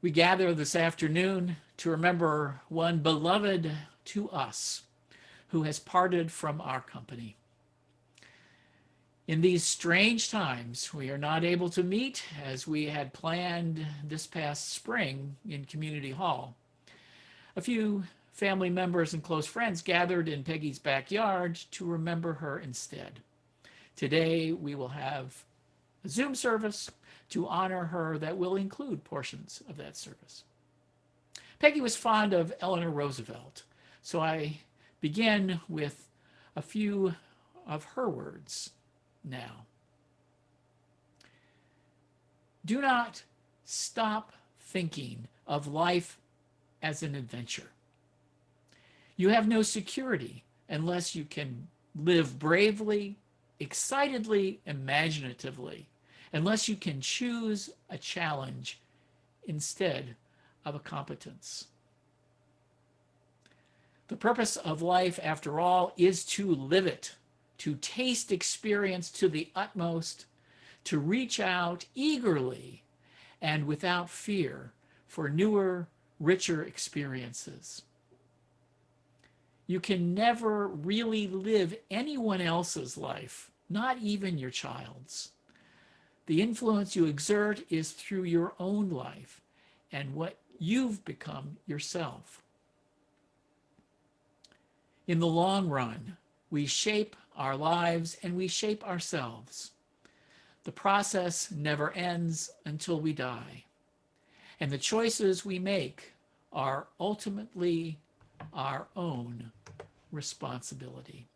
We gather this afternoon to remember one beloved to us who has parted from our company. In these strange times, we are not able to meet as we had planned this past spring in Community Hall. A few family members and close friends gathered in Peggy's backyard to remember her instead. Today, we will have a Zoom service to honor her that will include portions of that service. Peggy was fond of Eleanor Roosevelt, so I begin with a few of her words now. Do not stop thinking of life as an adventure. You have no security unless you can live bravely, excitedly, imaginatively, unless you can choose a challenge instead of a competence. The purpose of life, after all, is to live it, to taste experience to the utmost, to reach out eagerly and without fear for newer, richer experiences. You can never really live anyone else's life, not even your child's. The influence you exert is through your own life and what you've become yourself. In the long run, we shape our lives and we shape ourselves. The process never ends until we die. And the choices we make are ultimately our own responsibility.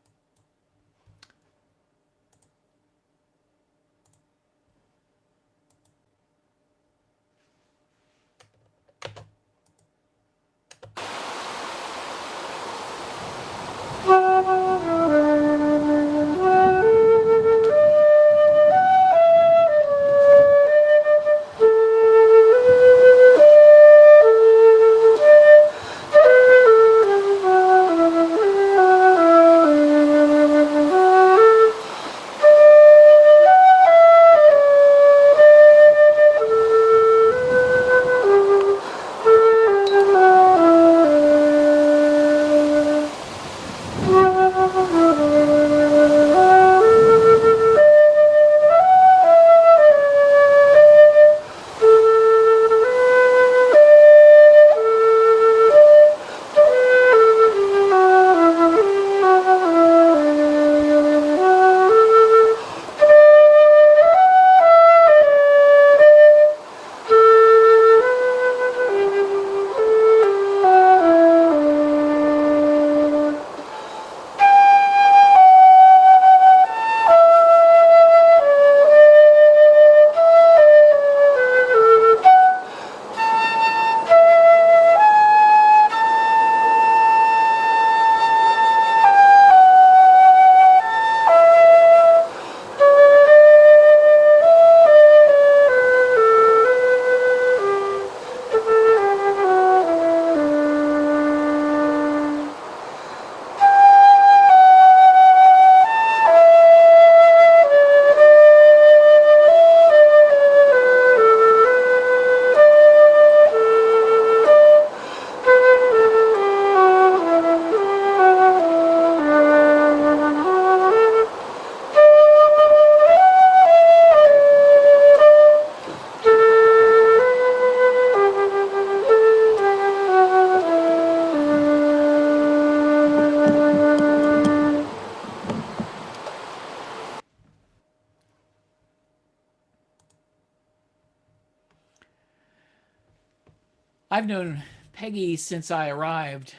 I've known Peggy since I arrived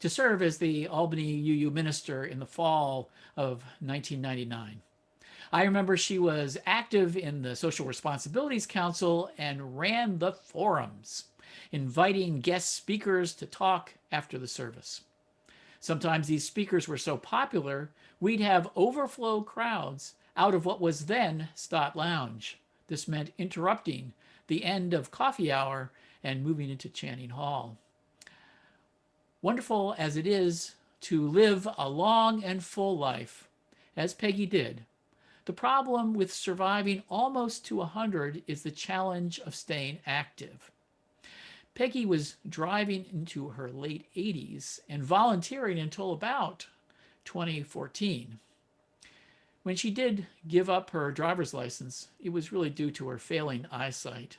to serve as the Albany UU minister in the fall of 1999. I remember she was active in the Social Responsibilities Council and ran the forums, inviting guest speakers to talk after the service. Sometimes these speakers were so popular, we'd have overflow crowds out of what was then Stott Lounge. This meant interrupting the end of coffee hour and moving into Channing Hall. Wonderful as it is to live a long and full life, as Peggy did, the problem with surviving almost to 100 is the challenge of staying active. Peggy was driving into her late 80s and volunteering until about 2014. When she did give up her driver's license, it was really due to her failing eyesight.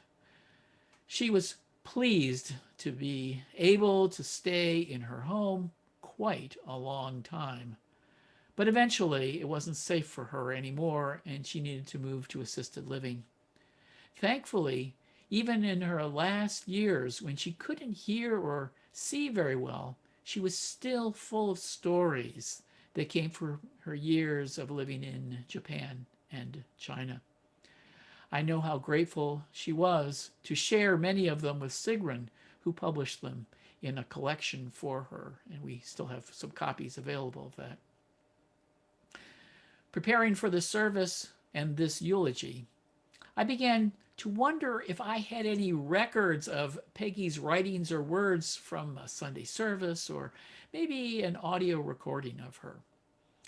She was pleased to be able to stay in her home quite a long time. But eventually, it wasn't safe for her anymore, and she needed to move to assisted living. Thankfully, even in her last years, when she couldn't hear or see very well, she was still full of stories that came from her years of living in Japan and China. I know how grateful she was to share many of them with Sigrun, who published them in a collection for her, and we still have some copies available of that. Preparing for the service and this eulogy, I began to wonder if I had any records of Peggy's writings or words from a Sunday service, or maybe an audio recording of her.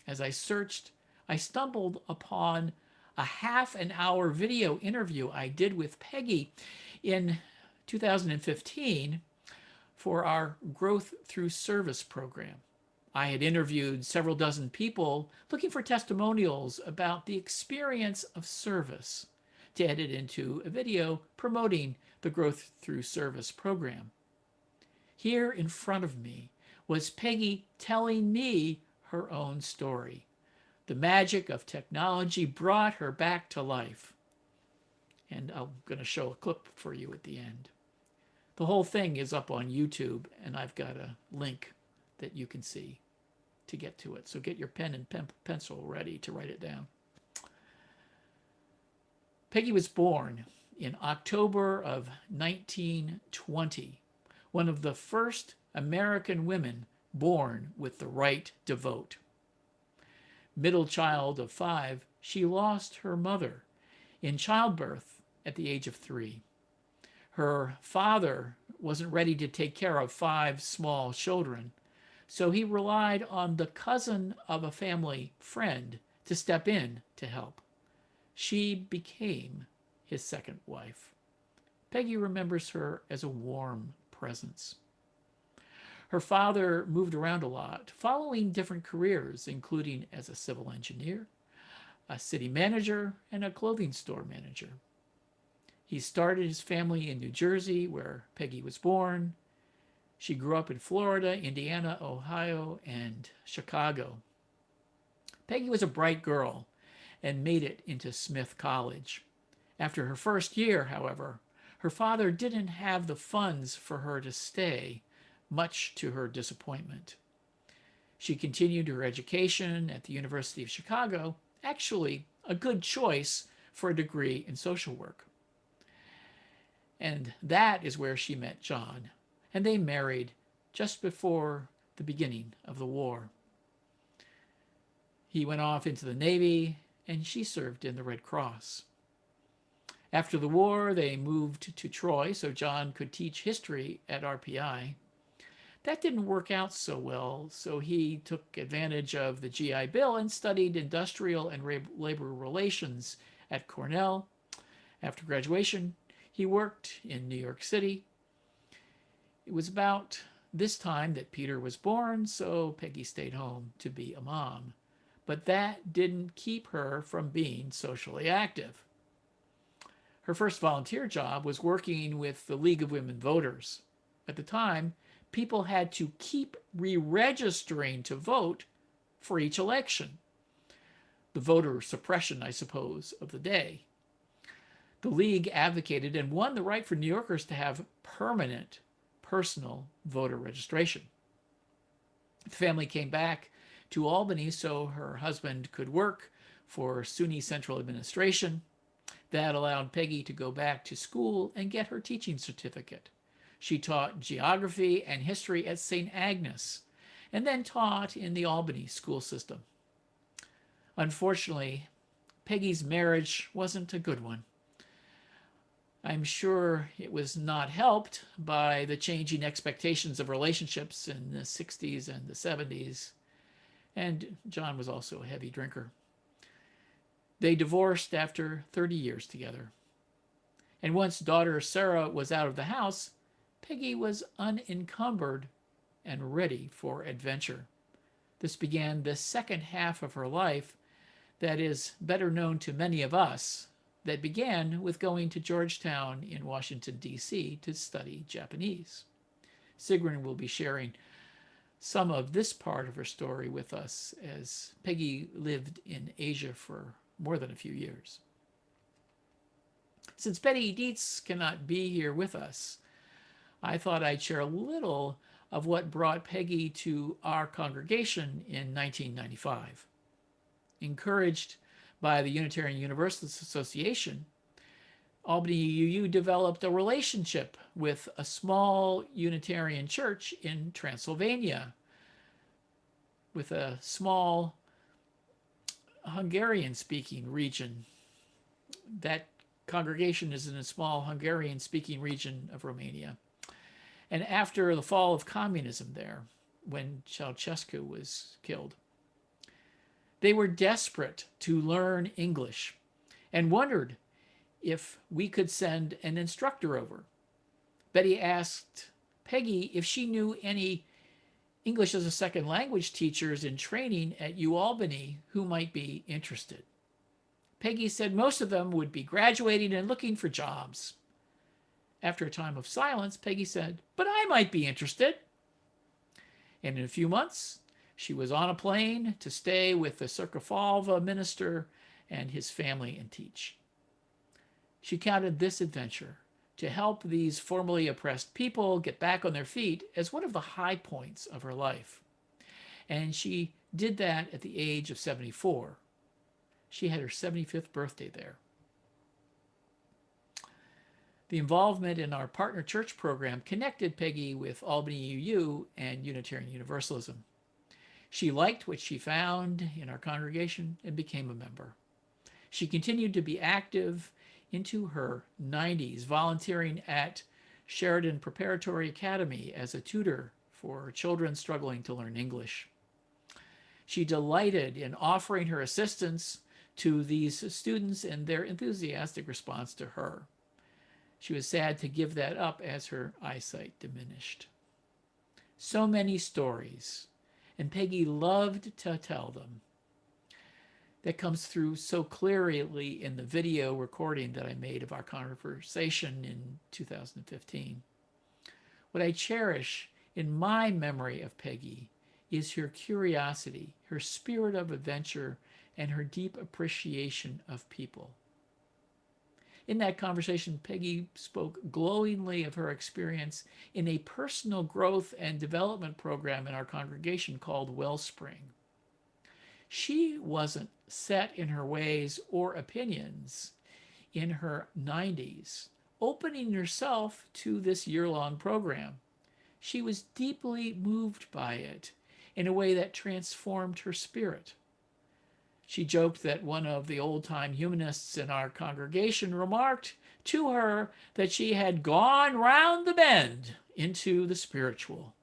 As I searched, I stumbled upon a half an hour video interview I did with Peggy in 2015 for our Growth Through Service program. I had interviewed several dozen people looking for testimonials about the experience of service to edit into a video promoting the Growth Through Service program. Here in front of me was Peggy telling me her own story. The magic of technology brought her back to life. And I'm going to show a clip for you at the end. The whole thing is up on YouTube, and I've got a link that you can see to get to it. So get your pen and pencil ready to write it down. Peggy was born in October of 1920, one of the first American women born with the right to vote. Middle child of 5, she lost her mother in childbirth at the age of 3. Her father wasn't ready to take care of 5 small children, so he relied on the cousin of a family friend to step in to help. She became his second wife. Peggy remembers her as a warm presence. Her father moved around a lot, following different careers, including as a civil engineer, a city manager, and a clothing store manager. He started his family in New Jersey, where Peggy was born. She grew up in Florida, Indiana, Ohio, and Chicago. Peggy was a bright girl and made it into Smith College. After her first year, however, her father didn't have the funds for her to stay, much to her disappointment. She continued her education at the University of Chicago, actually a good choice for a degree in social work. And that is where she met John, and they married just before the beginning of the war. He went off into the Navy, and she served in the Red Cross. After the war, they moved to Troy so John could teach history at RPI. That didn't work out so well, so he took advantage of the GI Bill and studied industrial and labor relations at Cornell. After graduation, he worked in New York City. It was about this time that Peter was born, so Peggy stayed home to be a mom. But that didn't keep her from being socially active. Her first volunteer job was working with the League of Women Voters. At the time, people had to keep re-registering to vote for each election. The voter suppression, I suppose, of the day. The League advocated and won the right for New Yorkers to have permanent personal voter registration. The family came back to Albany so her husband could work for SUNY Central Administration. That allowed Peggy to go back to school and get her teaching certificate. She taught geography and history at St. Agnes, and then taught in the Albany school system. Unfortunately, Peggy's marriage wasn't a good one. I'm sure it was not helped by the changing expectations of relationships in the 60s and the 70s, and John was also a heavy drinker. They divorced after 30 years together. And once daughter Sarah was out of the house, Peggy was unencumbered and ready for adventure. This began the second half of her life that is better known to many of us, that began with going to Georgetown in Washington, D.C. to study Japanese. Sigrun will be sharing some of this part of her story with us, as Peggy lived in Asia for more than a few years. Since Betty Dietz cannot be here with us, I thought I'd share a little of what brought Peggy to our congregation in 1995. Encouraged by the Unitarian Universalist Association, Albany UU developed a relationship with a small Unitarian church in Transylvania, with a small Hungarian-speaking region. That congregation is in a small Hungarian-speaking region of Romania. And after the fall of communism there, when Ceausescu was killed, they were desperate to learn English and wondered if we could send an instructor over. Betty asked Peggy if she knew any English as a second language teachers in training at UAlbany who might be interested. Peggy said most of them would be graduating and looking for jobs. After a time of silence, Peggy said, "But I might be interested." And in a few months, she was on a plane to stay with the Circovalva minister and his family and teach. She counted this adventure to help these formerly oppressed people get back on their feet as one of the high points of her life. And she did that at the age of 74. She had her 75th birthday there. The involvement in our partner church program connected Peggy with Albany UU and Unitarian Universalism. She liked what she found in our congregation and became a member. She continued to be active into her 90s, volunteering at Sheridan Preparatory Academy as a tutor for children struggling to learn English. She delighted in offering her assistance to these students and their enthusiastic response to her. She was sad to give that up as her eyesight diminished. So many stories, and Peggy loved to tell them. That comes through so clearly in the video recording that I made of our conversation in 2015. What I cherish in my memory of Peggy is her curiosity, her spirit of adventure, and her deep appreciation of people. In that conversation, Peggy spoke glowingly of her experience in a personal growth and development program in our congregation called Wellspring. She wasn't set in her ways or opinions in her 90s, opening herself to this year-long program. She was deeply moved by it in a way that transformed her spirit. She joked that one of the old-time humanists in our congregation remarked to her that she had gone round the bend into the spiritual.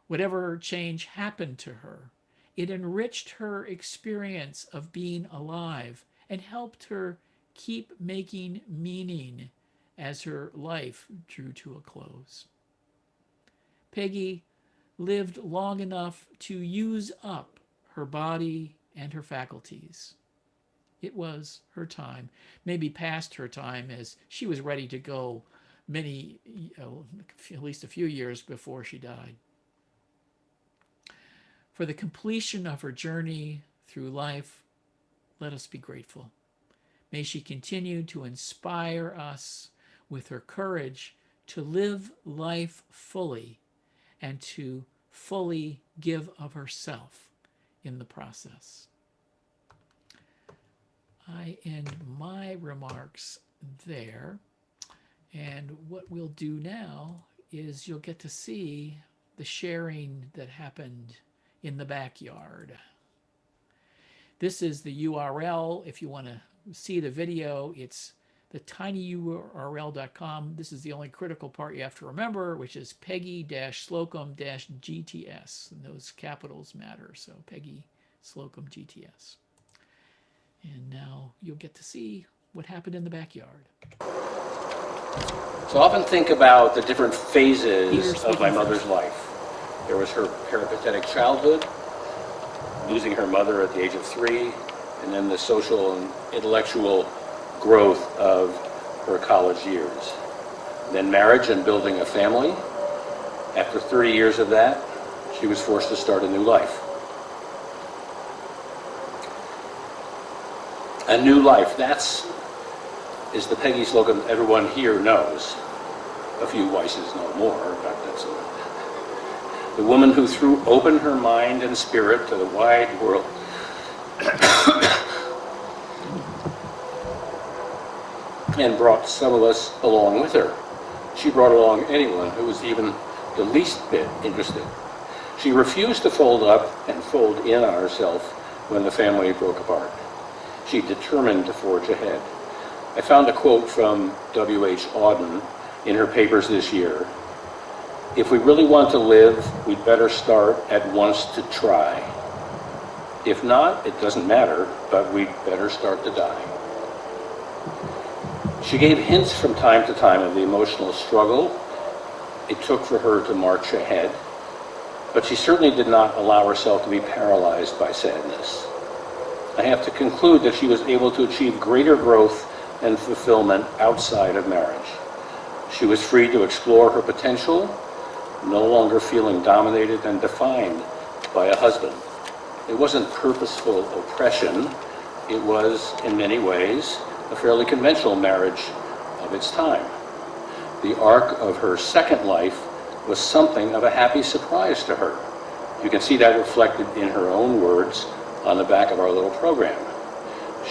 Whatever change happened to her, it enriched her experience of being alive and helped her keep making meaning as her life drew to a close. Peggy lived long enough to use up her body and her faculties. It was her time, maybe past her time, as she was ready to go at least a few years before she died. For the completion of her journey through life, let us be grateful. May she continue to inspire us with her courage to live life fully and to fully give of herself in the process. I end my remarks there, and what we'll do now is you'll get to see the sharing that happened in the backyard. This is the URL. If you want to see the video, it's the tinyurl.com. This is the only critical part you have to remember, which is Peggy-Slocum-GTS. And those capitals matter, so Peggy Slocum GTS. And now you'll get to see what happened in the backyard. So I often think about the different phases of my mother's life. There was her peripatetic childhood, losing her mother at the age of 3, and then the social and intellectual growth of her college years. Then marriage and building a family. After 30 years of that, she was forced to start a new life. A new life, is the Peggy Slocum everyone here knows. A few Weisses know more, but that's the woman who threw open her mind and spirit to the wide world. And brought some of us along with her. She brought along anyone who was even the least bit interested. She refused to fold up and fold in on herself when the family broke apart. She determined to forge ahead. I found a quote from W.H. Auden in her papers this year. If we really want to live, we'd better start at once to try. If not, it doesn't matter, but we'd better start to die. She gave hints from time to time of the emotional struggle it took for her to march ahead, but she certainly did not allow herself to be paralyzed by sadness. I have to conclude that she was able to achieve greater growth and fulfillment outside of marriage. She was free to explore her potential, no longer feeling dominated and defined by a husband. It wasn't purposeful oppression. It was, in many ways, a fairly conventional marriage of its time. The arc of her second life was something of a happy surprise to her. You can see that reflected in her own words on the back of our little program.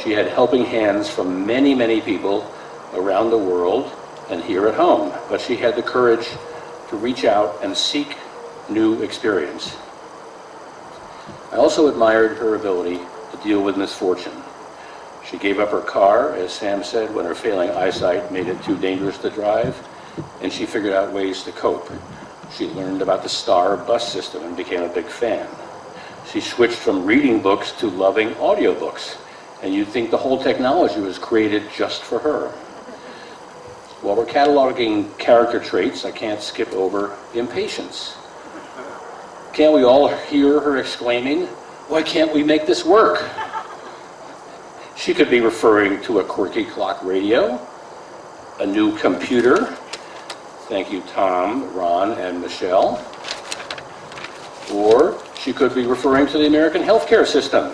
She had helping hands from many, many people around the world and here at home, but she had the courage to reach out and seek new experience. I also admired her ability to deal with misfortune. She gave up her car, as Sam said, when her failing eyesight made it too dangerous to drive, and she figured out ways to cope. She learned about the Star bus system and became a big fan. She switched from reading books to loving audiobooks, and you'd think the whole technology was created just for her. While we're cataloging character traits, I can't skip over impatience. Can't we all hear her exclaiming, "Why can't we make this work?" She could be referring to a quirky clock radio, a new computer. Thank you, Tom, Ron, and Michelle. Or she could be referring to the American healthcare system.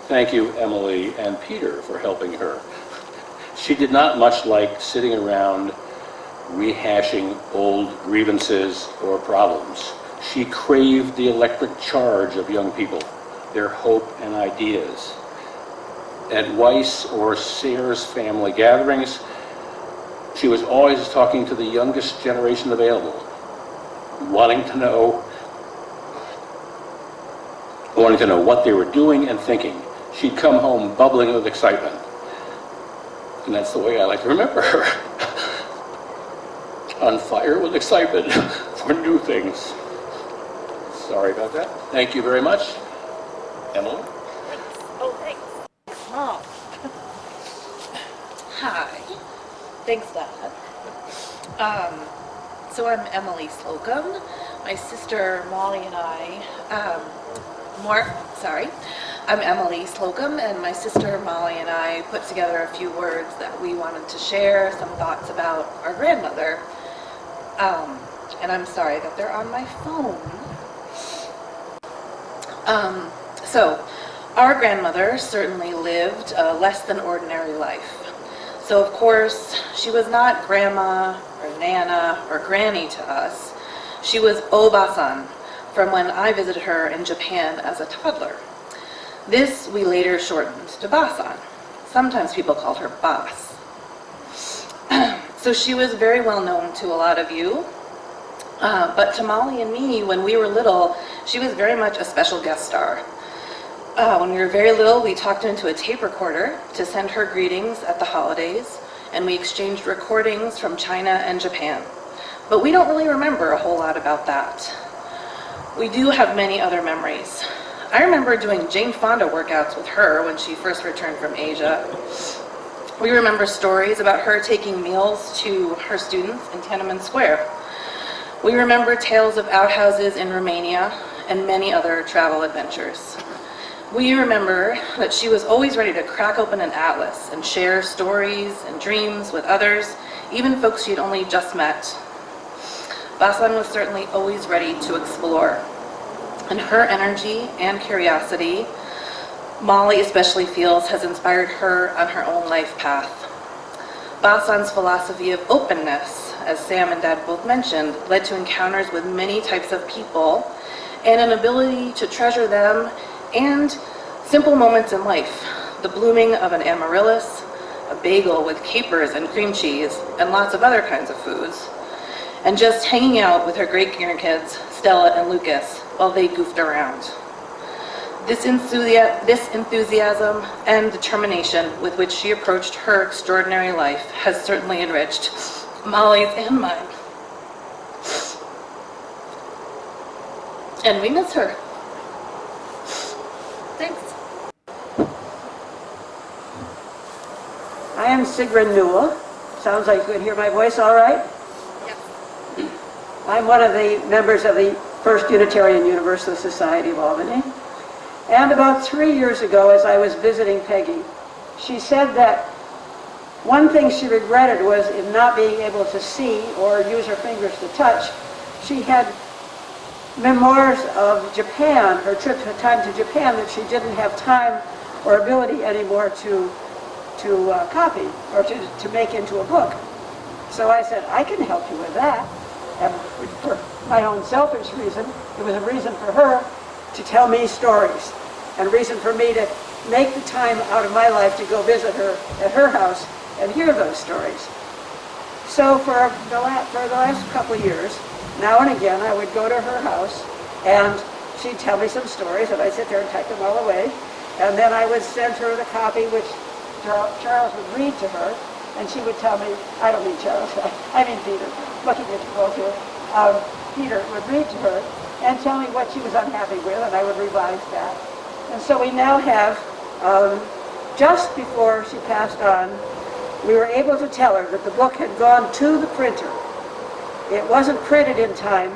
Thank you, Emily and Peter, for helping her. She did not much like sitting around rehashing old grievances or problems. She craved the electric charge of young people, their hope and ideas. At Weiss or Sayers family gatherings, she was always talking to the youngest generation available, wanting to know what they were doing and thinking. She'd come home bubbling with excitement. And that's the way I like to remember her. On fire with excitement for new things. Sorry about that. Thank you very much. Emily? Oh, thanks. Oh. Hi. Thanks, Dad. So I'm Emily Slocum. My sister Molly and I, I'm Emily Slocum, and my sister Molly and I put together a few words that we wanted to share, some thoughts about our grandmother. And I'm sorry that they're on my phone. So, our grandmother certainly lived a less than ordinary life. So of course, she was not grandma or nana or granny to us. She was Oba-san from when I visited her in Japan as a toddler. This we later shortened to Ba-san. Sometimes people called her Bas. So she was very well known to a lot of you. But to Molly and me, when we were little, she was very much a special guest star. When we were very little, we talked into a tape recorder to send her greetings at the holidays, and we exchanged recordings from China and Japan. But we don't really remember a whole lot about that. We do have many other memories. I remember doing Jane Fonda workouts with her when she first returned from Asia. We remember stories about her taking meals to her students in Tiananmen Square. We remember tales of outhouses in Romania and many other travel adventures. We remember that she was always ready to crack open an atlas and share stories and dreams with others, even folks she'd only just met. Basan was certainly always ready to explore. And her energy and curiosity, Molly especially feels, has inspired her on her own life path. Basan's philosophy of openness, as Sam and Dad both mentioned, led to encounters with many types of people and an ability to treasure them and simple moments in life. The blooming of an amaryllis, a bagel with capers and cream cheese, and lots of other kinds of foods. And just hanging out with her great-grandkids, Stella and Lucas, while they goofed around. This enthusiasm and determination with which she approached her extraordinary life has certainly enriched Molly's and mine. And we miss her. Thanks. I am Sigrun Newell. Sounds like you can hear my voice all right? Yes. I'm one of the members of the First Unitarian Universalist Society of Albany. And about 3 years ago, as I was visiting Peggy, she said that one thing she regretted was in not being able to see or use her fingers to touch. She had memoirs of Japan, her time to Japan, that she didn't have time or ability anymore to copy or to make into a book. So I said, I can help you with that. And for my own selfish reason, it was a reason for her to tell me stories, and a reason for me to make the time out of my life to go visit her at her house and hear those stories. So for the last couple of years, now and again, I would go to her house, and she'd tell me some stories, and I'd sit there and type them all away, and then I would send her the copy, which Charles would read to her, and she would tell me, I don't mean Charles, I mean Peter, looking at you both here. Peter would read to her and tell me what she was unhappy with, and I would revise that. And so we now have, just before she passed on, we were able to tell her that the book had gone to the printer. It wasn't printed in time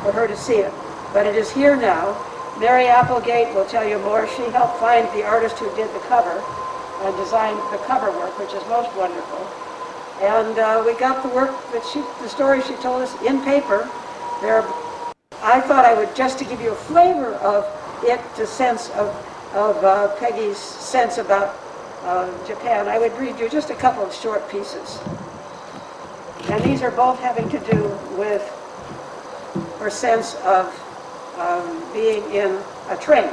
for her to see it, but it is here now. Mary Applegate will tell you more. She helped find the artist who did the cover and designed the cover work, which is most wonderful. And we got the work that the story she told us in paper. I thought I would, just to give you a flavor of it, the sense of Peggy's sense about Japan, I would read you just a couple of short pieces. And these are both having to do with her sense of being in a train.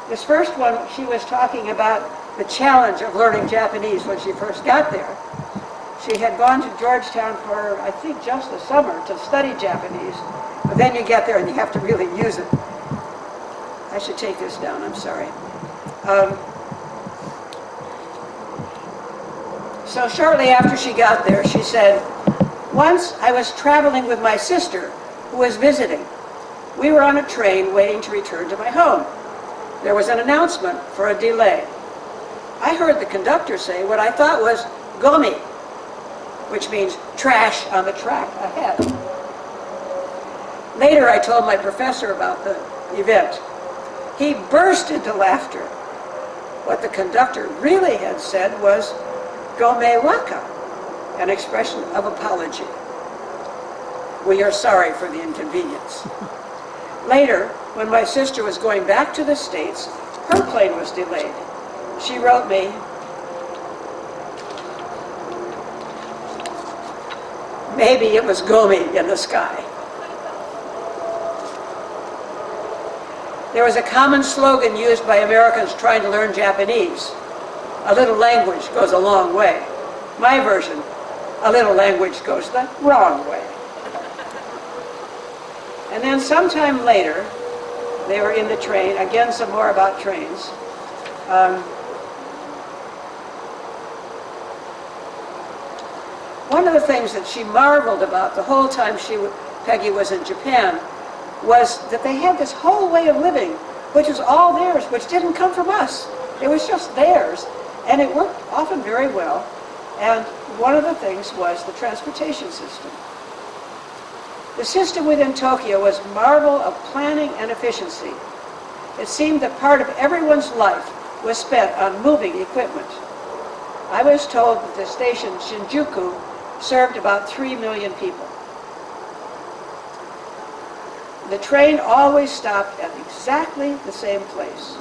This first one, she was talking about the challenge of learning Japanese when she first got there. She had gone to Georgetown for, I think, just the summer to study Japanese, but then you get there and you have to really use it. I should take this down, I'm sorry. So shortly after she got there, she said, once I was traveling with my sister, who was visiting. We were on a train waiting to return to my home. There was an announcement for a delay. I heard the conductor say what I thought was gomi, which means trash on the track ahead. Later, I told my professor about the event. He burst into laughter. What the conductor really had said was "Gome waka," an expression of apology. We are sorry for the inconvenience. Later, when my sister was going back to the States, her plane was delayed. She wrote me, maybe it was Gomi in the sky. There was a common slogan used by Americans trying to learn Japanese. A little language goes a long way. My version, a little language goes the wrong way. And then sometime later, they were in the train, again some more about trains. One of the things that she marveled about the whole time Peggy was in Japan was that they had this whole way of living, which was all theirs, which didn't come from us. It was just theirs, and it worked often very well. And one of the things was the transportation system. The system within Tokyo was a marvel of planning and efficiency. It seemed that part of everyone's life was spent on moving equipment. I was told that the station Shinjuku served about 3 million people. The train always stopped at exactly the same place.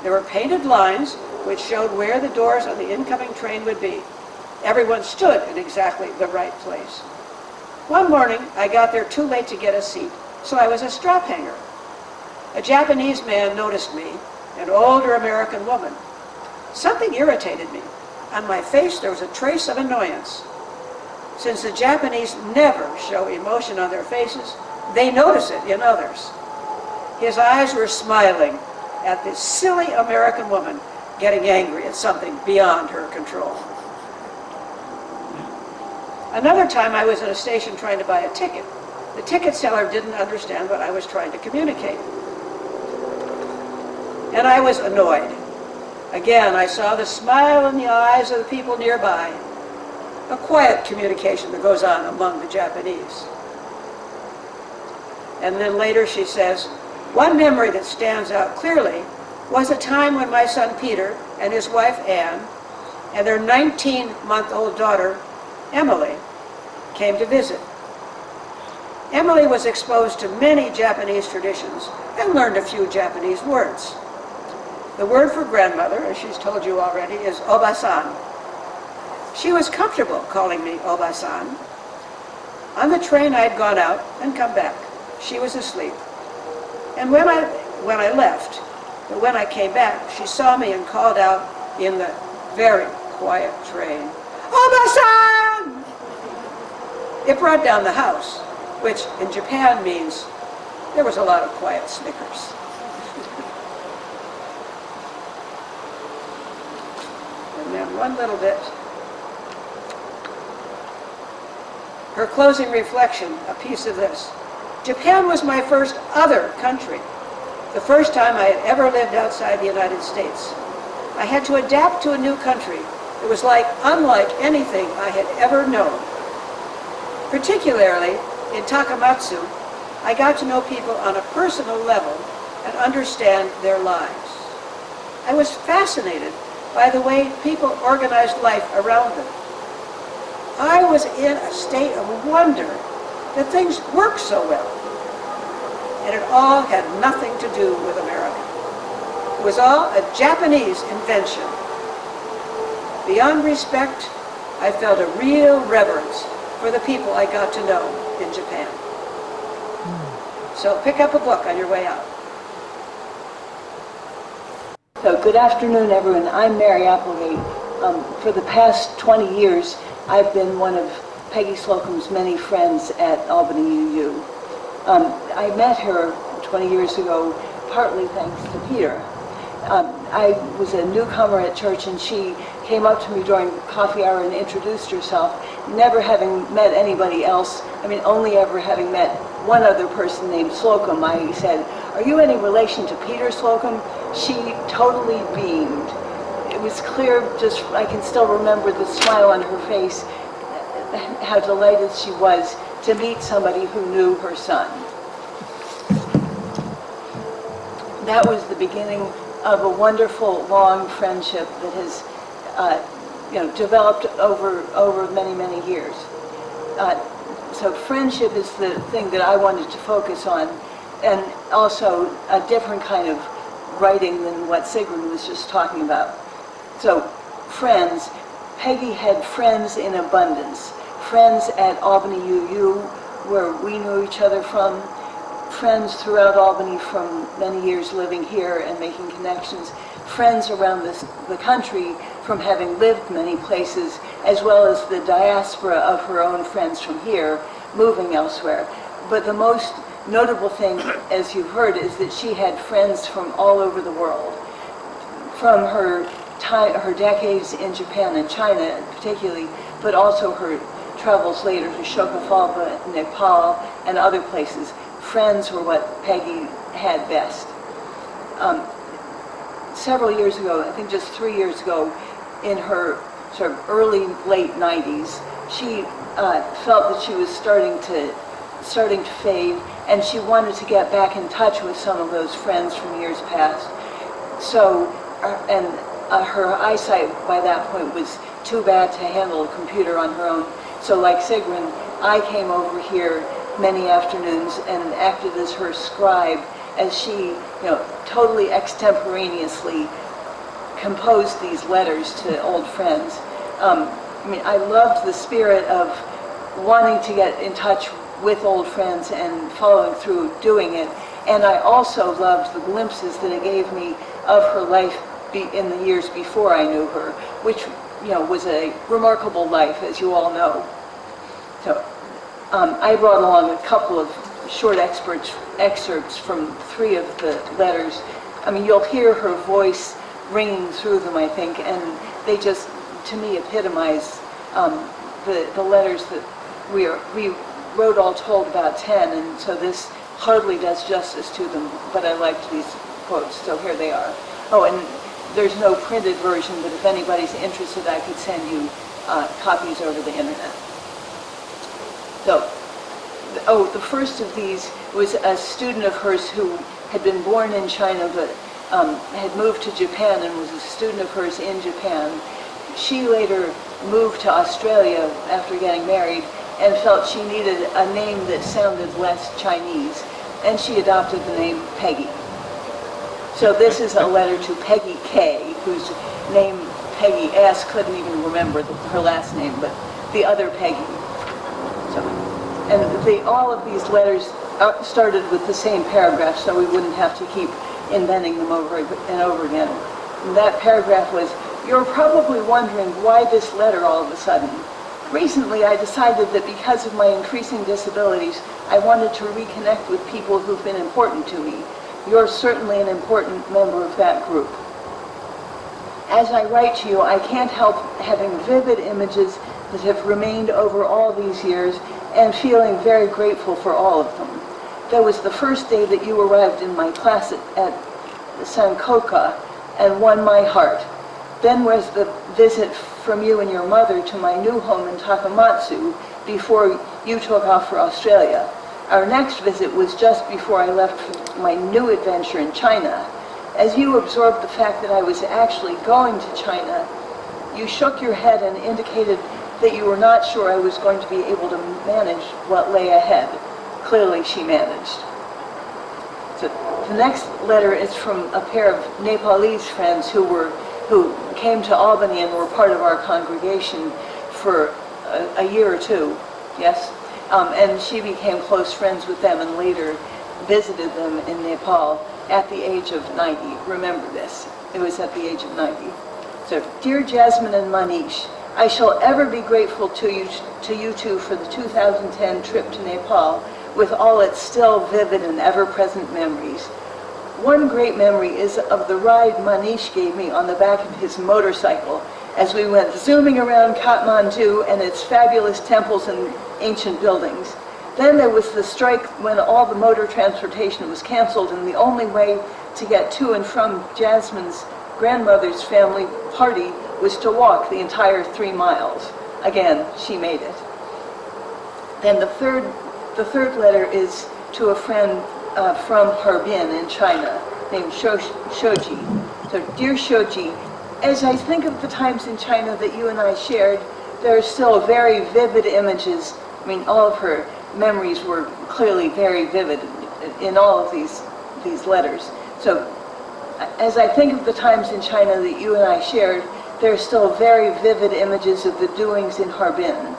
There were painted lines which showed where the doors on the incoming train would be. Everyone stood in exactly the right place. One morning, I got there too late to get a seat, so I was a strap hanger. A Japanese man noticed me, an older American woman. Something irritated me. On my face, there was a trace of annoyance. Since the Japanese never show emotion on their faces, they notice it in others. His eyes were smiling at this silly American woman getting angry at something beyond her control. Another time I was at a station trying to buy a ticket. The ticket seller didn't understand what I was trying to communicate. And I was annoyed. Again, I saw the smile in the eyes of the people nearby. A quiet communication that goes on among the Japanese. And then later she says, one memory that stands out clearly was a time when my son Peter and his wife Anne and their 19-month-old daughter Emily came to visit. Emily was exposed to many Japanese traditions and learned a few Japanese words. The word for grandmother, as she's told you already, is oba-san. She was comfortable calling me oba-san. On the train I'd gone out and come back. She was asleep. And when I left, but when I came back, she saw me and called out in the very quiet train, "Oba-san!" It brought down the house, which in Japan means there was a lot of quiet snickers. And then one little bit. Her closing reflection, a piece of this. Japan was my first other country, the first time I had ever lived outside the United States. I had to adapt to a new country. It was unlike anything I had ever known. Particularly in Takamatsu, I got to know people on a personal level and understand their lives. I was fascinated by the way people organized life around them. I was in a state of wonder that things worked so well. And it all had nothing to do with America. It was all a Japanese invention. Beyond respect, I felt a real reverence for the people I got to know in Japan. So pick up a book on your way out. So good afternoon, everyone. I'm Mary Applegate. For the past 20 years, I've been one of Peggy Slocum's many friends at Albany UU. I met her 20 years ago, partly thanks to Peter. I was a newcomer at church, and she came up to me during coffee hour and introduced herself, never having met anybody else. Only ever having met one other person named Slocum. I said, "Are you any relation to Peter Slocum?" She totally beamed. It was clear, I can still remember the smile on her face, how delighted she was to meet somebody who knew her son. That was the beginning of a wonderful, long friendship that has developed over many, many years. So friendship is the thing that I wanted to focus on, and also a different kind of writing than what Sigrun was just talking about. So friends, Peggy had friends in abundance. Friends at Albany UU, where we knew each other from, friends throughout Albany from many years living here and making connections, friends around the country from having lived many places, as well as the diaspora of her own friends from here moving elsewhere. But the most notable thing, as you've heard, is that she had friends from all over the world. From her decades in Japan and China particularly, but also her travels later to Shokafalpa, Nepal, and other places. Friends were what Peggy had best. several years ago, I think just 3 years ago, in her sort of early, late 90s, she felt that she was starting to fade, and she wanted to get back in touch with some of those friends from years past. So, her eyesight by that point was too bad to handle a computer on her own. So like Sigrun, I came over here many afternoons and acted as her scribe as she, totally extemporaneously composed these letters to old friends. I loved the spirit of wanting to get in touch with old friends and following through doing it. And I also loved the glimpses that it gave me of her life in the years before I knew her, which was a remarkable life, as you all know. So I brought along a couple of short excerpts from 3 of the letters. You'll hear her voice ringing through them, I think, and they just, to me, epitomize the letters that we wrote all told about 10, and so this hardly does justice to them, but I liked these quotes, so here they are. Oh, and there's no printed version, but if anybody's interested, I could send you copies over the internet. So, the first of these was a student of hers who had been born in China, but had moved to Japan and was a student of hers in Japan. She later moved to Australia after getting married and felt she needed a name that sounded less Chinese, and she adopted the name Peggy. So this is a letter to Peggy K, whose name Peggy S. couldn't even remember her last name, but the other Peggy. So, and all of these letters started with the same paragraph, so we wouldn't have to keep inventing them over and over again. And that paragraph was, "You're probably wondering why this letter all of a sudden. Recently, I decided that because of my increasing disabilities, I wanted to reconnect with people who've been important to me. You're certainly an important member of that group. As I write to you, I can't help having vivid images that have remained over all these years and feeling very grateful for all of them. There was the first day that you arrived in my class at Sankoka and won my heart. Then was the visit from you and your mother to my new home in Takamatsu before you took off for Australia. Our next visit was just before I left for my new adventure in China. As you absorbed the fact that I was actually going to China, you shook your head and indicated that you were not sure I was going to be able to manage what lay ahead. Clearly she managed." So the next letter is from a pair of Nepalese friends who came to Albany and were part of our congregation for a year or two, yes? And she became close friends with them and later visited them in Nepal at the age of 90. Remember this, it was at the age of 90. So, "Dear Jasmine and Manish, I shall ever be grateful to you two for the 2010 trip to Nepal with all its still vivid and ever-present memories. One great memory is of the ride Manish gave me on the back of his motorcycle as we went zooming around Kathmandu and its fabulous temples and ancient buildings. Then there was the strike when all the motor transportation was canceled and the only way to get to and from Jasmine's grandmother's family party was to walk the entire 3 miles. Again, she made it." Then the third letter is to a friend from Harbin in China named Shoji. So, "Dear Shoji, as I think of the times in China that you and I shared, there are still very vivid images." All of her memories were clearly very vivid in all of these letters. So, "As I think of the times in China that you and I shared, there are still very vivid images of the doings in Harbin.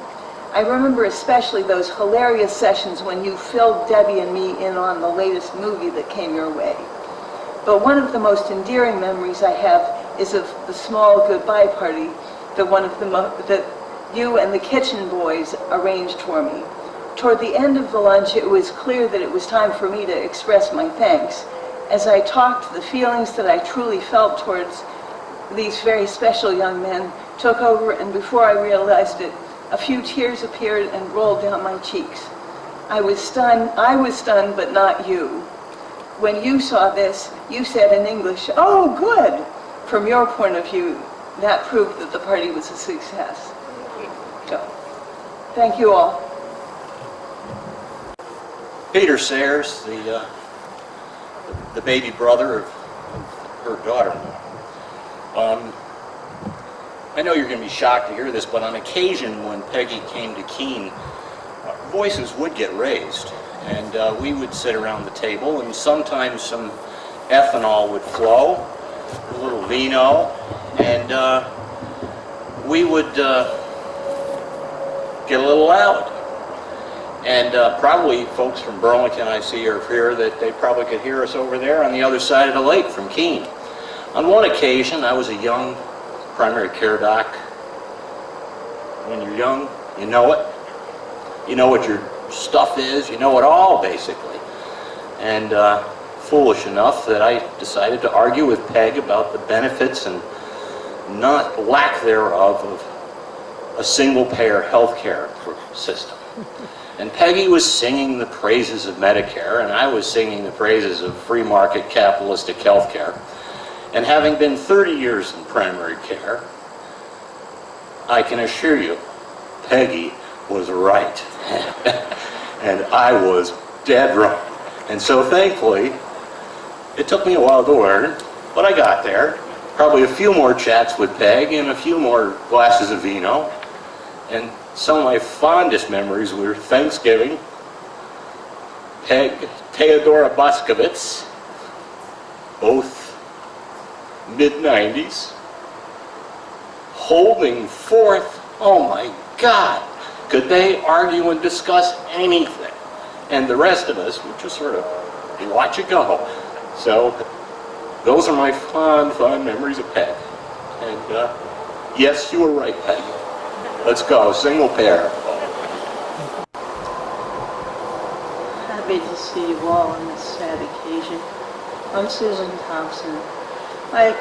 I remember especially those hilarious sessions when you filled Debbie and me in on the latest movie that came your way. But one of the most endearing memories I have is of the small goodbye party that you and the kitchen boys arranged for me. Toward the end of the lunch, it was clear that it was time for me to express my thanks. As I talked, the feelings that I truly felt towards these very special young men took over, and before I realized it, a few tears appeared and rolled down my cheeks. I was stunned, but not you. when you saw this, you said in English, "Oh, good." From your point of view, that proved that the party was a success. So, thank you all. Peter Sayers, the baby brother of her daughter-in-law. I know you're going to be shocked to hear this, but on occasion when Peggy came to Keene, voices would get raised, and we would sit around the table, and sometimes some ethanol would flow, a little vino, and we would get a little loud. And probably folks from Burlington I see are here that they probably could hear us over there on the other side of the lake from Keene. On one occasion, I was a young primary care doc. When you're young, you know it. You know what your stuff is. You know it all, basically. And foolish enough that I decided to argue with Peg about the benefits and lack thereof of a single-payer healthcare system. And Peggy was singing the praises of Medicare, and I was singing the praises of free market capitalistic healthcare. And having been 30 years in primary care, I can assure you, Peggy was right. And I was dead wrong. And so thankfully, it took me a while to learn, but I got there. Probably a few more chats with Peg and a few more glasses of vino. And some of my fondest memories were Thanksgiving, Peg, Theodora Boscovitz, both mid-90s, holding forth. Oh my God, could they argue and discuss anything? And the rest of us would just sort of watch it go. So those are my fond memories of Peg. And yes, you were right, Peg. Let's go, single pair. Happy to see you all on this sad occasion. I'm Susan Thompson. My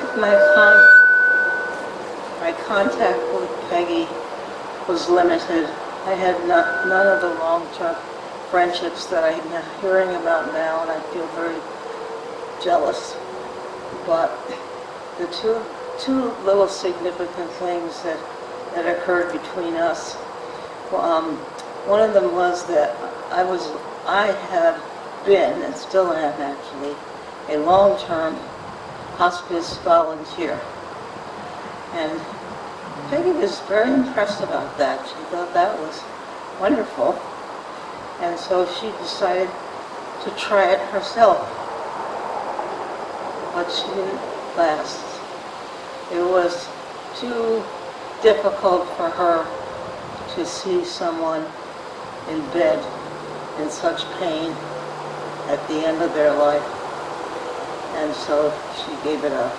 contact with Peggy was limited. I had none of the long-term friendships that I'm hearing about now, and I feel very jealous. But the two little significant things that occurred between us. One of them was that I had been, and still am actually, a long-term hospice volunteer. And Peggy was very impressed about that. She thought that was wonderful. And so she decided to try it herself. But she didn't last. It was too difficult for her to see someone in bed in such pain at the end of their life, and so she gave it up.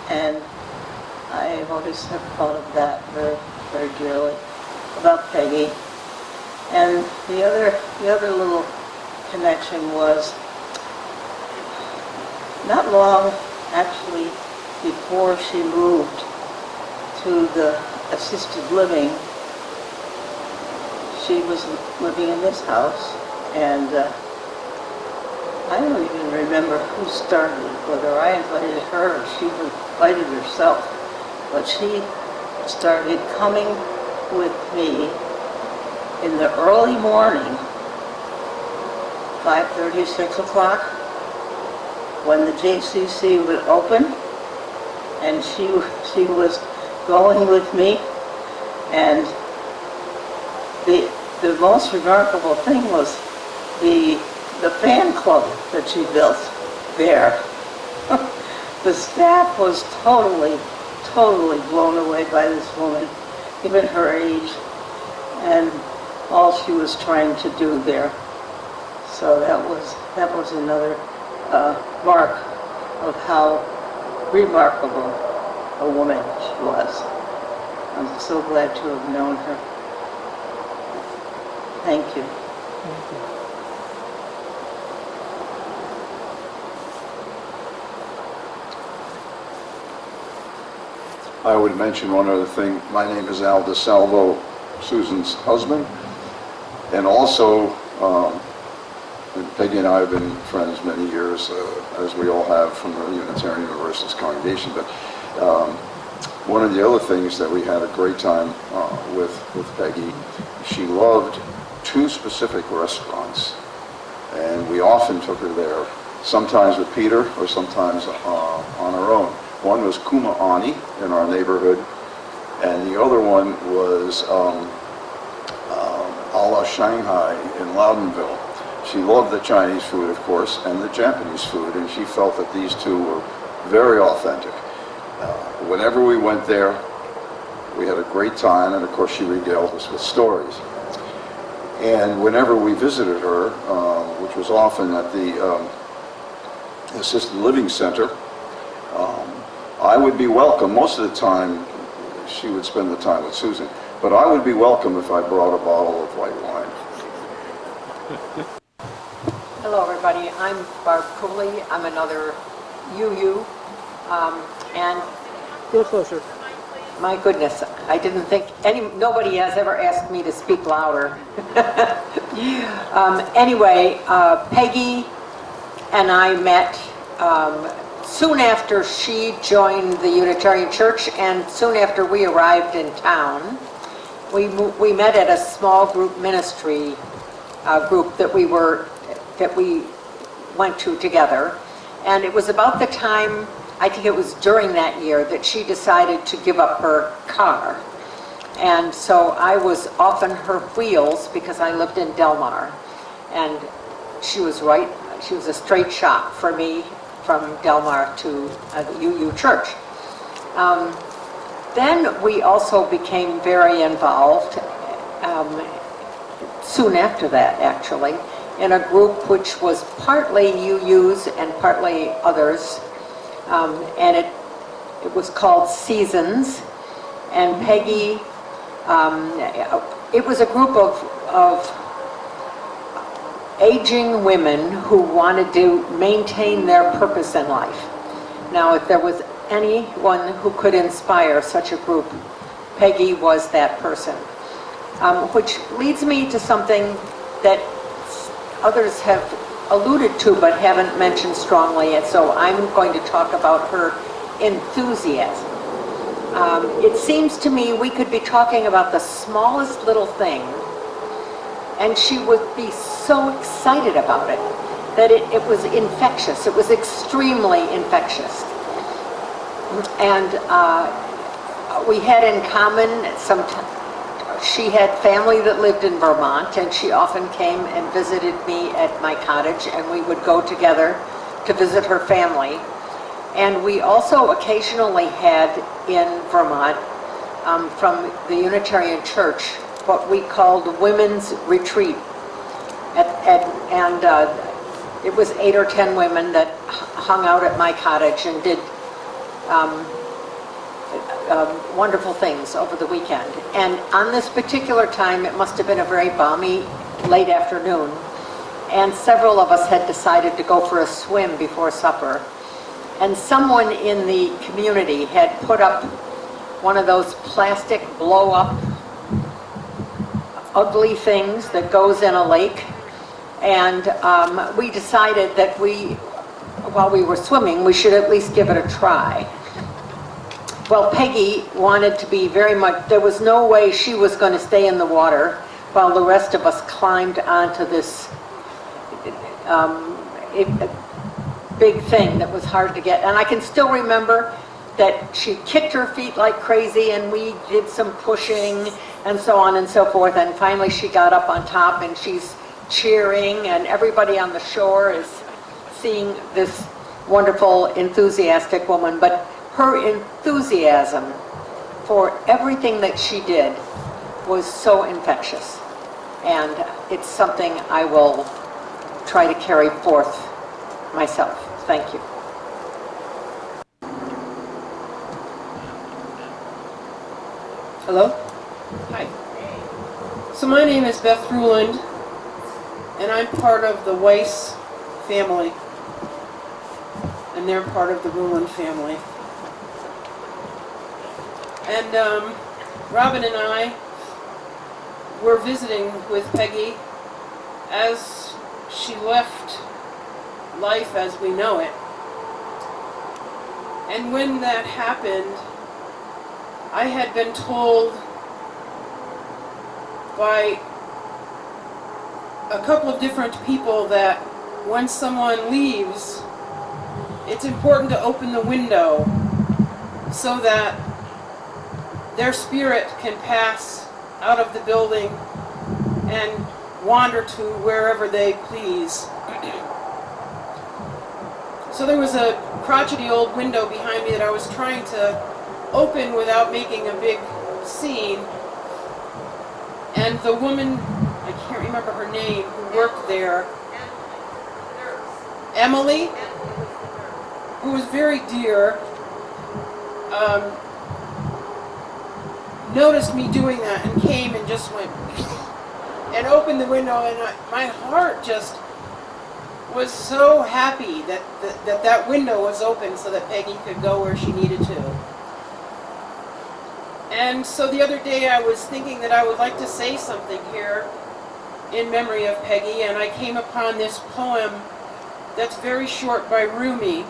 And I always have thought of that very, very dearly about Peggy. And the other little connection was not long actually before she moved to the assisted living. She was living in this house, and I don't even remember who started, whether I invited her or she invited herself, but she started coming with me in the early morning, 5:30, 6 o'clock, when the JCC would open, and she was going with me. And the most remarkable thing was the fan club that she built there. The staff was totally blown away by this woman, given her age and all she was trying to do there. So that was another mark of how remarkable a woman she was. I'm so glad to have known her. Thank you. Thank you. I would mention one other thing. My name is Al DeSalvo, Susan's husband, and also and Peggy and I have been friends many years, as we all have from the Unitarian Universalist congregation. But one of the other things that we had a great time with Peggy, she loved two specific restaurants, and we often took her there, sometimes with Peter or sometimes on her own. One was Kuma Ani in our neighborhood, and the other one was A La Shanghai in Loudonville. She loved the Chinese food, of course, and the Japanese food, and she felt that these two were very authentic. Whenever we went there, we had a great time, and of course she regaled us with stories. And whenever we visited her, which was often at the assisted living center, I would be welcome. Most of the time, she would spend the time with Susan, but I would be welcome if I brought a bottle of white wine. Hello, everybody. I'm Barb Cooley. I'm another UU. And Go closer. my goodness, I didn't think nobody has ever asked me to speak louder. Anyway, Peggy and I met soon after she joined the Unitarian Church, and soon after we arrived in town. We met at a small group ministry group that we went to together, and it was about the time, I think it was during that year, that she decided to give up her car. And so I was often her wheels because I lived in Del Mar, and she was right. She was a straight shot for me from Del Mar to the UU Church. Then we also became very involved, soon after that actually, in a group which was partly UUs and partly others, and it was called Seasons. And Peggy, it was a group of aging women who wanted to maintain their purpose in life. Now, if there was anyone who could inspire such a group, Peggy was that person. Which leads me to something that others have alluded to but haven't mentioned strongly, and so I'm going to talk about her enthusiasm. It seems to me we could be talking about the smallest little thing, and she would be so excited about it that it was infectious. It was extremely infectious. And we had in common she had family that lived in Vermont, and she often came and visited me at my cottage, and we would go together to visit her family. And we also occasionally had in Vermont, from the Unitarian Church, what we called Women's Retreat. And it was 8 or 10 women that hung out at my cottage and did wonderful things over the weekend. And on this particular time, it must have been a very balmy late afternoon, and several of us had decided to go for a swim before supper. And someone in the community had put up one of those plastic blow-up ugly things that goes in a lake. And we decided that while we were swimming, we should at least give it a try. Well, Peggy wanted to be very much, there was no way she was going to stay in the water while the rest of us climbed onto this big thing that was hard to get. And I can still remember that she kicked her feet like crazy, and we did some pushing and so on and so forth. And finally she got up on top, and she's cheering, and everybody on the shore is seeing this wonderful, enthusiastic woman. But her enthusiasm for everything that she did was so infectious. And it's something I will try to carry forth myself. Thank you. Hello? Hi. So my name is Beth Ruland, and I'm part of the Weiss family, and they're part of the Ruland family. And Robin and I were visiting with Peggy, as she left life as we know it. And when that happened, I had been told by a couple of different people that when someone leaves, it's important to open the window so that their spirit can pass out of the building and wander to wherever they please. So there was a crotchety old window behind me that I was trying to open without making a big scene. And the woman, I can't remember her name, who worked there, Emily, who was very dear, noticed me doing that and came and just went and opened the window, and my heart just was so happy that that window was open so that Peggy could go where she needed to. And so the other day I was thinking that I would like to say something here in memory of Peggy, and I came upon this poem that's very short by Rumi.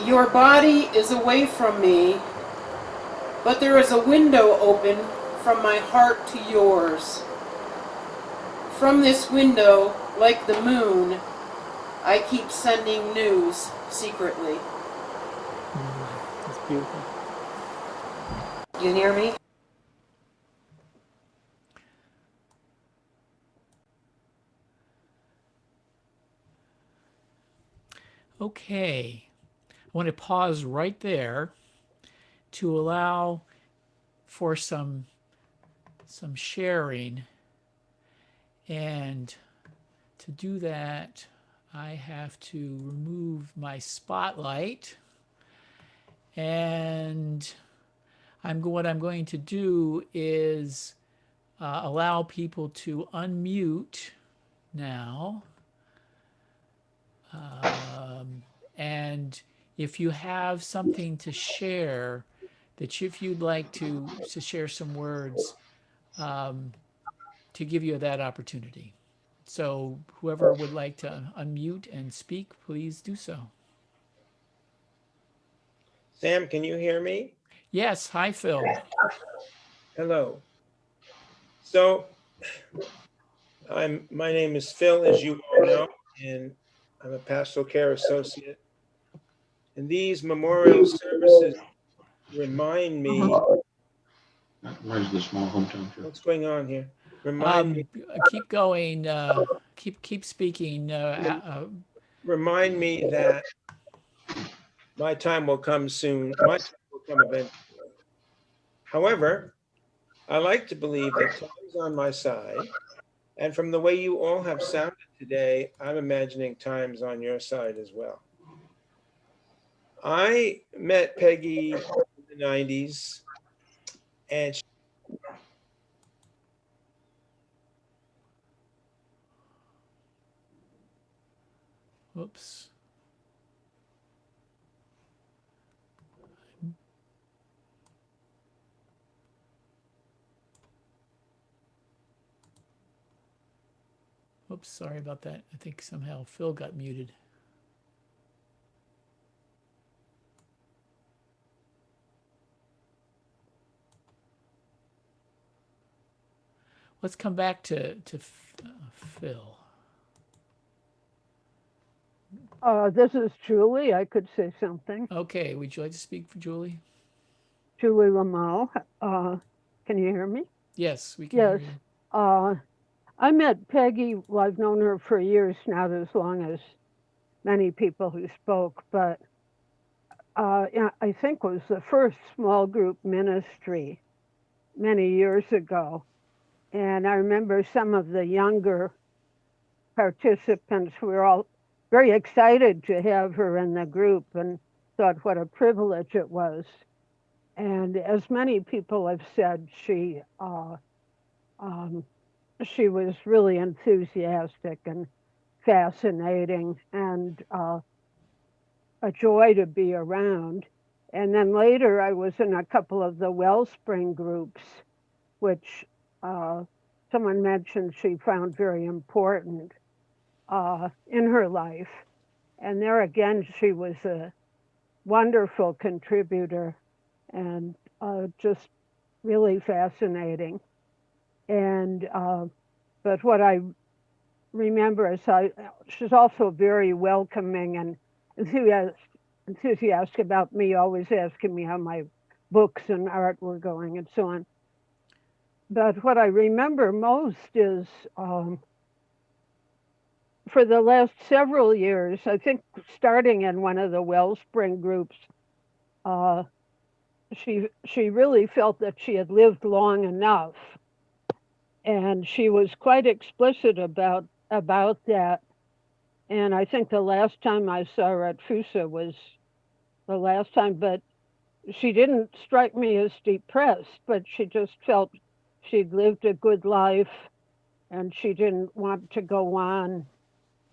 Your body is away from me, but there is a window open from my heart to yours. From this window, like the moon, I keep sending news secretly. That's beautiful. You hear me? Okay. I want to pause right there to allow for some sharing. And to do that, I have to remove my spotlight. And what I'm going to do is allow people to unmute now. And if you have something to share, if you'd like to share some words, to give you that opportunity. So whoever would like to unmute and speak, please do so. Sam, can you hear me? Yes. Hi, Phil. Hello. So my name is Phil, as you all know, and I'm a pastoral care associate. And these memorial services remind me. Where's the small hometown church? What's going on here? Remind me. Keep going. Keep speaking. Remind me that my time will come soon. My time will come eventually. However, I like to believe that time is on my side. And from the way you all have sounded today, I'm imagining time's on your side as well. I met Peggy in the 90s, and Whoops. Oops, sorry about that. I think somehow Phil got muted. Let's come back to Phil. This is Julie. I could say something. Okay, would you like to speak for Julie? Julie Lameau. Can you hear me? Yes, we can hear Yes. you. I met Peggy. Well, I've known her for years, not as long as many people who spoke, but I think it was the first small group ministry many years ago. And I remember some of the younger participants were all very excited to have her in the group and thought what a privilege it was. And as many people have said, she was really enthusiastic and fascinating and a joy to be around. And then later I was in a couple of the Wellspring groups, which someone mentioned she found very important in her life. And there again, she was a wonderful contributor and just really fascinating. And but what I remember is she's also very welcoming and enthusiastic about me, always asking me how my books and art were going and so on. But what I remember most is for the last several years, I think starting in one of the Wellspring groups, uh, she really felt that she had lived long enough, and she was quite explicit about that. And I think the last time I saw her at FUSA was the last time, but she didn't strike me as depressed, but she just felt she'd lived a good life and she didn't want to go on,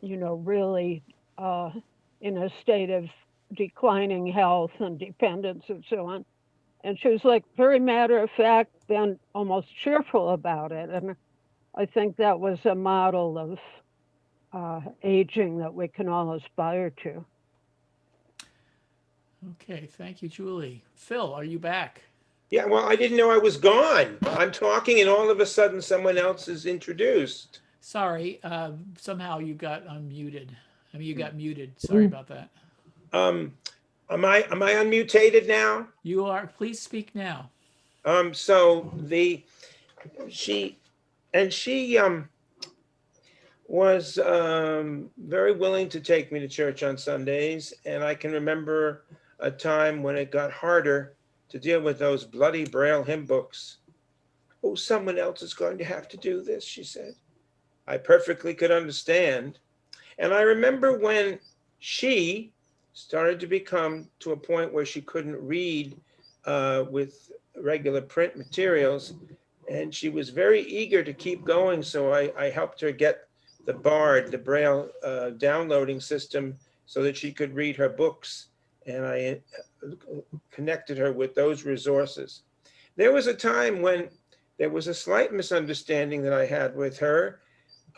really uh, in a state of declining health and dependence and so on. And she was like very matter of fact, then almost cheerful about it. And I think that was a model of aging that we can all aspire to. Okay, thank you, Julie. Phil, are you back? Yeah, well, I didn't know I was gone. I'm talking and all of a sudden someone else is introduced. Sorry, somehow you got unmuted. I mean, you got muted. Sorry about that. Am I unmutated now? You are. Please speak now. So she was very willing to take me to church on Sundays, and I can remember a time when it got harder to deal with those bloody Braille hymn books. Oh, someone else is going to have to do this, she said. I perfectly could understand. And I remember when she started to become to a point where she couldn't read with regular print materials, and she was very eager to keep going. So I helped her get the BARD, the Braille downloading system, so that she could read her books. And I connected her with those resources. There was a time when there was a slight misunderstanding that I had with her.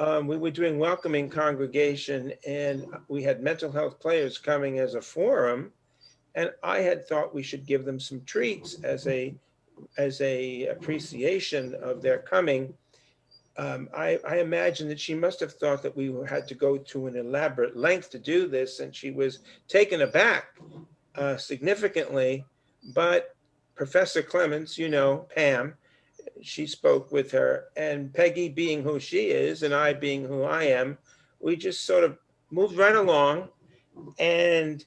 We were doing welcoming congregation, and we had mental health players coming as a forum, and I had thought we should give them some treats as a appreciation of their coming. I imagine that she must have thought that we had to go to an elaborate length to do this, and she was taken aback significantly. But Professor Clements, Pam, she spoke with her, and Peggy being who she is and I being who I am, we just sort of moved right along, and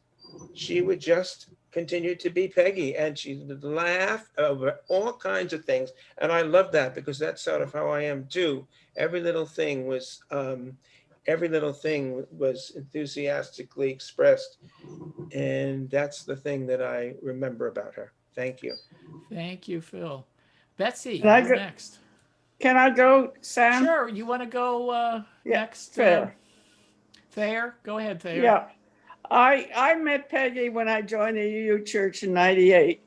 she would just continue to be Peggy, and she would laugh over all kinds of things. And I love that, because that's sort of how I am too. Every little thing was enthusiastically expressed, and that's the thing that I remember about her. Thank you. Thank you, Phil. Betsy, Can I you're go- next. Can I go, Sam? Sure. You want to go next? Fair. Thayer? Go ahead, Thayer. Yeah. I met Peggy when I joined the UU Church in '98,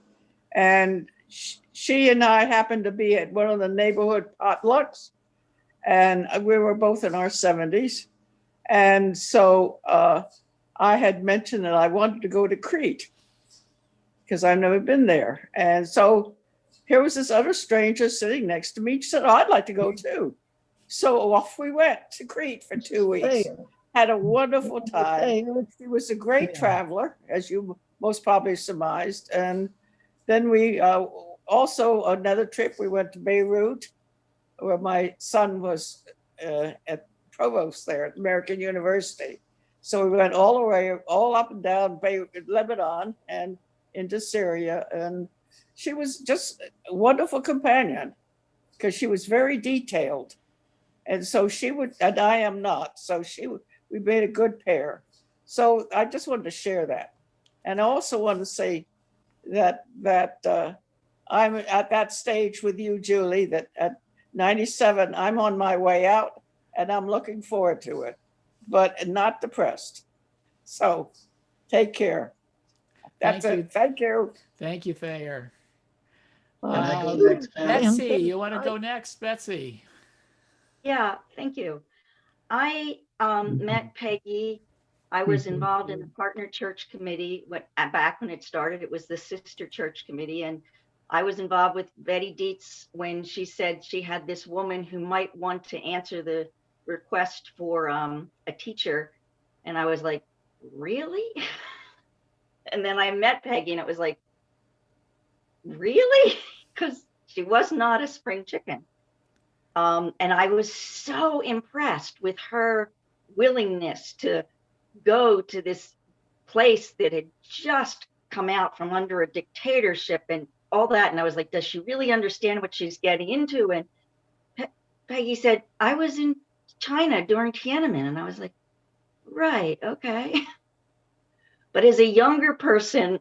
and she and I happened to be at one of the neighborhood potlucks, and we were both in our 70s. And so I had mentioned that I wanted to go to Crete because I've never been there. And so here was this other stranger sitting next to me. She said, "Oh, I'd like to go too." So off we went to Crete for 2 weeks. Had a wonderful time. She was a great traveler, as you most probably surmised. And then we also, another trip, we went to Beirut, where my son was at provost there at American University. So we went all the way, all up and down Beirut, Lebanon, and into Syria. And she was just a wonderful companion because she was very detailed. And so she would, and I am not. So we made a good pair. So I just wanted to share that. And I also want to say that I'm at that stage with you, Julie, that at 97, I'm on my way out and I'm looking forward to it, but not depressed. So take care. That's it. Thank you. Thank you, Thayer. Can I go next, Pam? Betsy, you want to go next, Betsy? Yeah, thank you. I met Peggy. I was involved in the partner church committee back when it started. It was the sister church committee, and I was involved with Betty Dietz when she said she had this woman who might want to answer the request for a teacher, and I was like, really? And then I met Peggy, and it was like, really? Because she was not a spring chicken. And I was so impressed with her willingness to go to this place that had just come out from under a dictatorship and all that. And I was like, does she really understand what she's getting into? And Peggy said, I was in China during Tiananmen. And I was like, right, okay. But as a younger person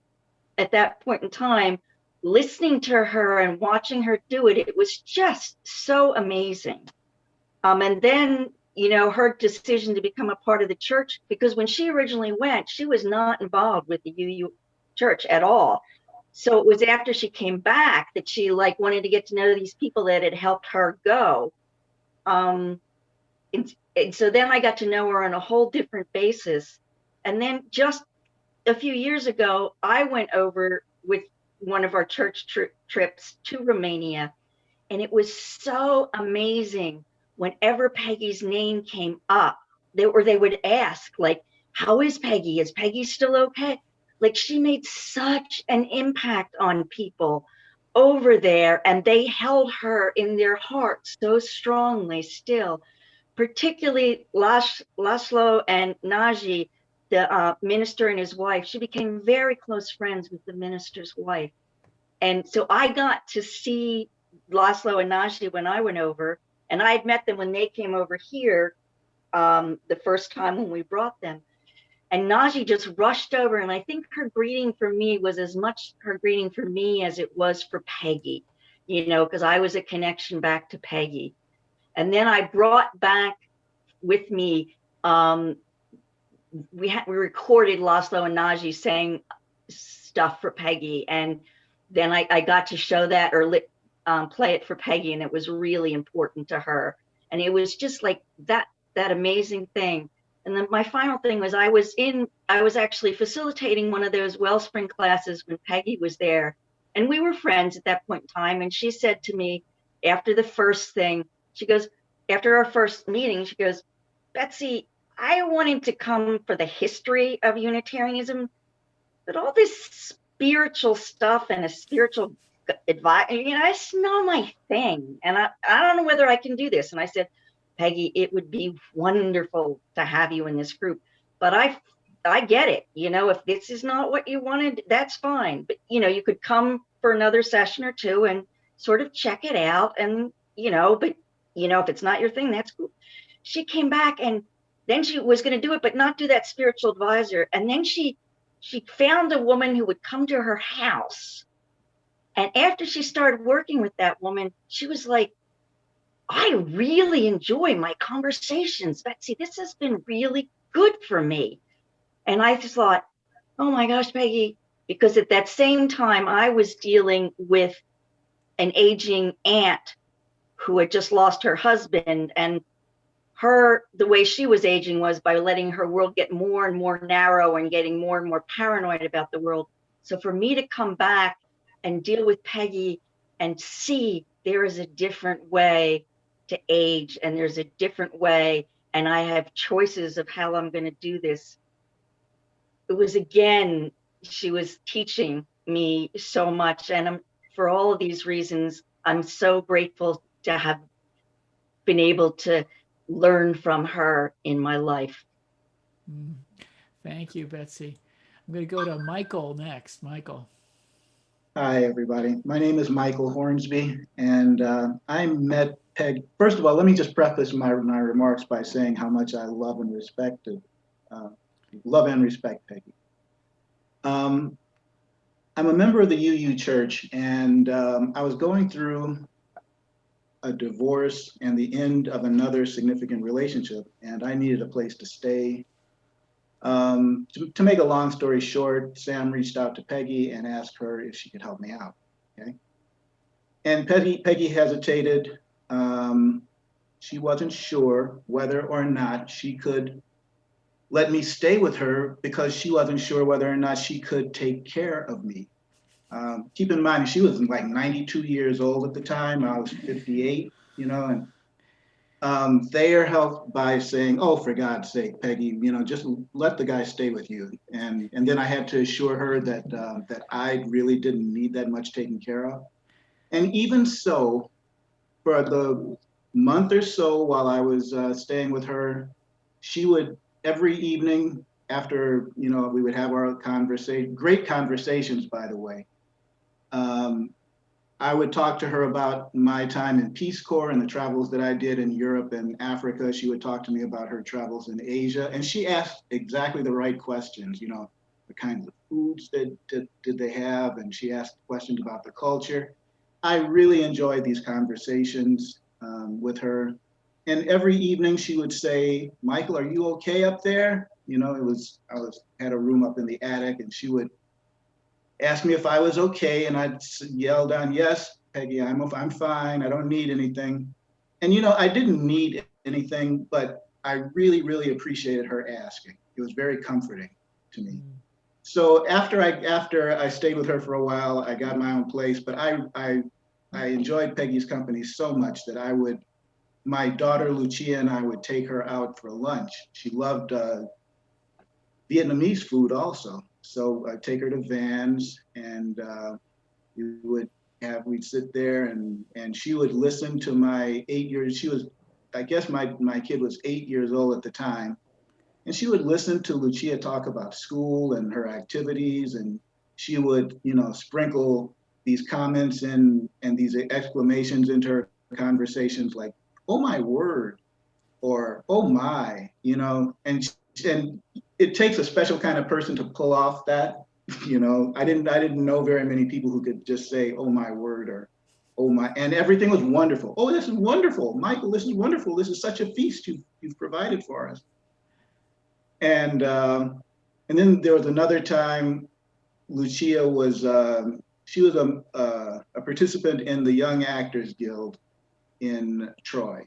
at that point in time, listening to her and watching her do it, it was just so amazing. And then, you know, her decision to become a part of the church, because when she originally went, she was not involved with the UU church at all. So it was after she came back that she like wanted to get to know these people that had helped her go. And so then I got to know her on a whole different basis. And then just a few years ago, I went over with one of our church trips to Romania, and it was so amazing. Whenever Peggy's name came up, they would ask, like, how is Peggy? Is Peggy still okay? Like, she made such an impact on people over there, and they held her in their hearts so strongly still, particularly Laszlo and Naji, the minister and his wife. She became very close friends with the minister's wife. And so I got to see Laszlo and Naji when I went over, and I had met them when they came over here the first time when we brought them. And Naji just rushed over, and I think her greeting for me was as much her greeting for me as it was for Peggy, you know, because I was a connection back to Peggy. And then I brought back with me, we recorded Laszlo and Naji saying stuff for Peggy, and then I got to show that or play it for Peggy, and it was really important to her. And it was just like that amazing thing. And then my final thing was I was actually facilitating one of those Wellspring classes when Peggy was there, and we were friends at that point in time. And she said to me after the first thing, she goes, after our first meeting, she goes, Betsy, I wanted to come for the history of Unitarianism, but all this spiritual stuff and a spiritual advice, you know, it's not my thing. And I don't know whether I can do this. And I said, Peggy, it would be wonderful to have you in this group, but I get it. You know, if this is not what you wanted, that's fine. But, you know, you could come for another session or two and sort of check it out. And, you know, but, you know, if it's not your thing, that's cool. She came back, and then she was going to do it, but not do that spiritual advisor. And then she found a woman who would come to her house. And after she started working with that woman, she was like, I really enjoy my conversations. Betsy, this has been really good for me. And I just thought, oh my gosh, Peggy, because at that same time, I was dealing with an aging aunt who had just lost her husband, and the way she was aging was by letting her world get more and more narrow and getting more and more paranoid about the world. So for me to come back and deal with Peggy and see there is a different way to age, and there's a different way, and I have choices of how I'm going to do this. It was, again, she was teaching me so much. And for all of these reasons, I'm so grateful to have been able to learn from her in my life. Thank you, Betsy. I'm going to go to Michael next. Michael. Hi, everybody. My name is Michael Hornsby, and I met Peg. First of all, let me just preface my remarks by saying how much I love and respect Peggy. I'm a member of the UU Church, and I was going through a divorce and the end of another significant relationship, and I needed a place to stay. To make a long story short, Sam reached out to Peggy and asked her if she could help me out. Okay, and Peggy hesitated. she wasn't sure whether or not she could let me stay with her because she wasn't sure whether or not she could take care of me. Keep in mind, she was like 92 years old at the time. I was 58, you know, and they are helped by saying, "Oh, for God's sake, Peggy, you know, just let the guy stay with you." And then I had to assure her that that I really didn't need that much taken care of. And even so, for the month or so while I was staying with her, she would every evening after, you know, we would have our conversation, great conversations, by the way. I would talk to her about my time in Peace Corps and the travels that I did in Europe and Africa. She would talk to me about her travels in Asia, and she asked exactly the right questions, you know, the kinds of foods that did they have, and she asked questions about the culture. I really enjoyed these conversations with her. And every evening she would say, "Michael, are you okay up there?" You know, had a room up in the attic, and she would asked me if I was okay, and I'd yell down, "Yes, Peggy, I'm fine. I don't need anything." And you know, I didn't need anything, but I really, really appreciated her asking. It was very comforting to me. So after I stayed with her for a while, I got my own place, but I enjoyed Peggy's company so much that my daughter Lucia and I would take her out for lunch. She loved Vietnamese food also. So I'd take her to Vans, and we'd sit there, and she would listen to my 8 years. I guess my kid was 8 years old at the time. And she would listen to Lucia talk about school and her activities, and she would, you know, sprinkle these comments and these exclamations into her conversations like, "Oh my word," or "Oh my," you know, and it takes a special kind of person to pull off that, you know. I didn't know very many people who could just say, "Oh my word," or "Oh my," and everything was wonderful. "Oh, this is wonderful, Michael. This is wonderful. This is such a feast you've provided for us." And then there was another time, Lucia was she was a participant in the Young Actors Guild in Troy,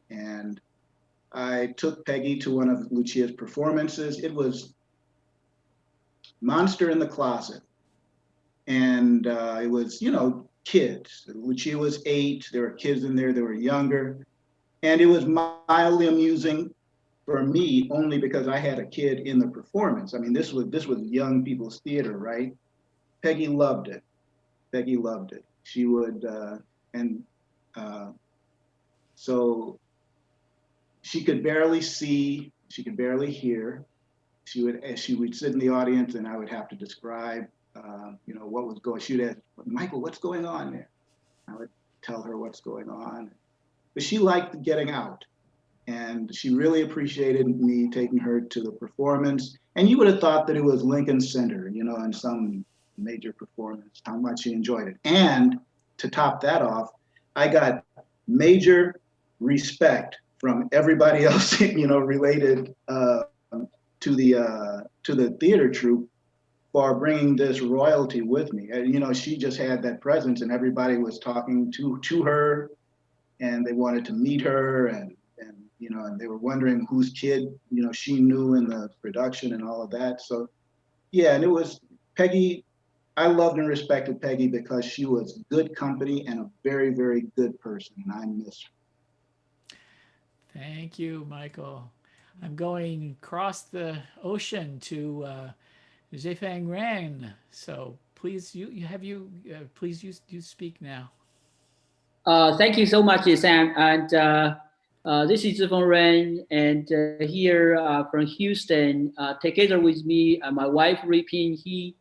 and I took Peggy to one of Lucia's performances. It was Monster in the Closet. And it was, you know, kids. Lucia was 8. There were kids in there that were younger. And it was mildly amusing for me only because I had a kid in the performance. I mean, this was young people's theater, right? Peggy loved it. Peggy loved it. She would, so she could barely see, she could barely hear. She would sit in the audience, and I would have to describe, you know, what was going. She'd ask, "Michael, what's going on there?" I would tell her what's going on. But she liked getting out, and she really appreciated me taking her to the performance. And you would have thought that it was Lincoln Center, you know, in some major performance, how much she enjoyed it. And to top that off, I got major respect from everybody else, you know, related to the theater troupe for bringing this royalty with me. And, you know, she just had that presence, and everybody was talking to her, and they wanted to meet her, and you know, and they were wondering whose kid, you know, she knew in the production and all of that. So yeah, and it was Peggy. I loved and respected Peggy because she was good company and a very, very good person, and I miss her. Thank you, Michael. I'm going across the ocean to Zefang Ren. So please, please you speak now. Thank you so much, Sam. And this is Zefang Ren, and here from Houston, together with me, my wife, Ripin He.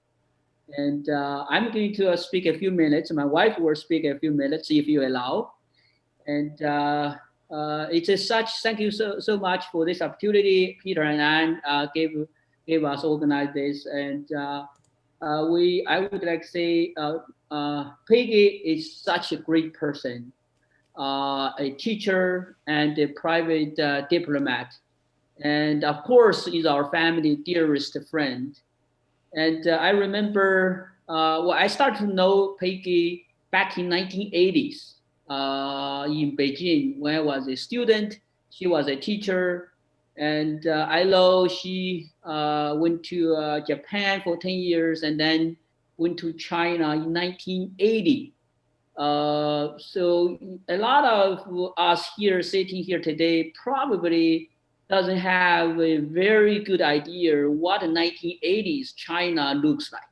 And I'm going to speak a few minutes. My wife will speak a few minutes, if you allow. And it is thank you so much for this opportunity. Peter and Anne gave us organize this. And I would like to say, Peggy is such a great person, a teacher and a private diplomat. And of course, is our family dearest friend. And I remember, I started to know Peggy back in 1980s. in Beijing when I was a student. She was a teacher. And I know she went to Japan for 10 years and then went to China in 1980. So a lot of us here sitting here today probably doesn't have a very good idea what the 1980s China looks like.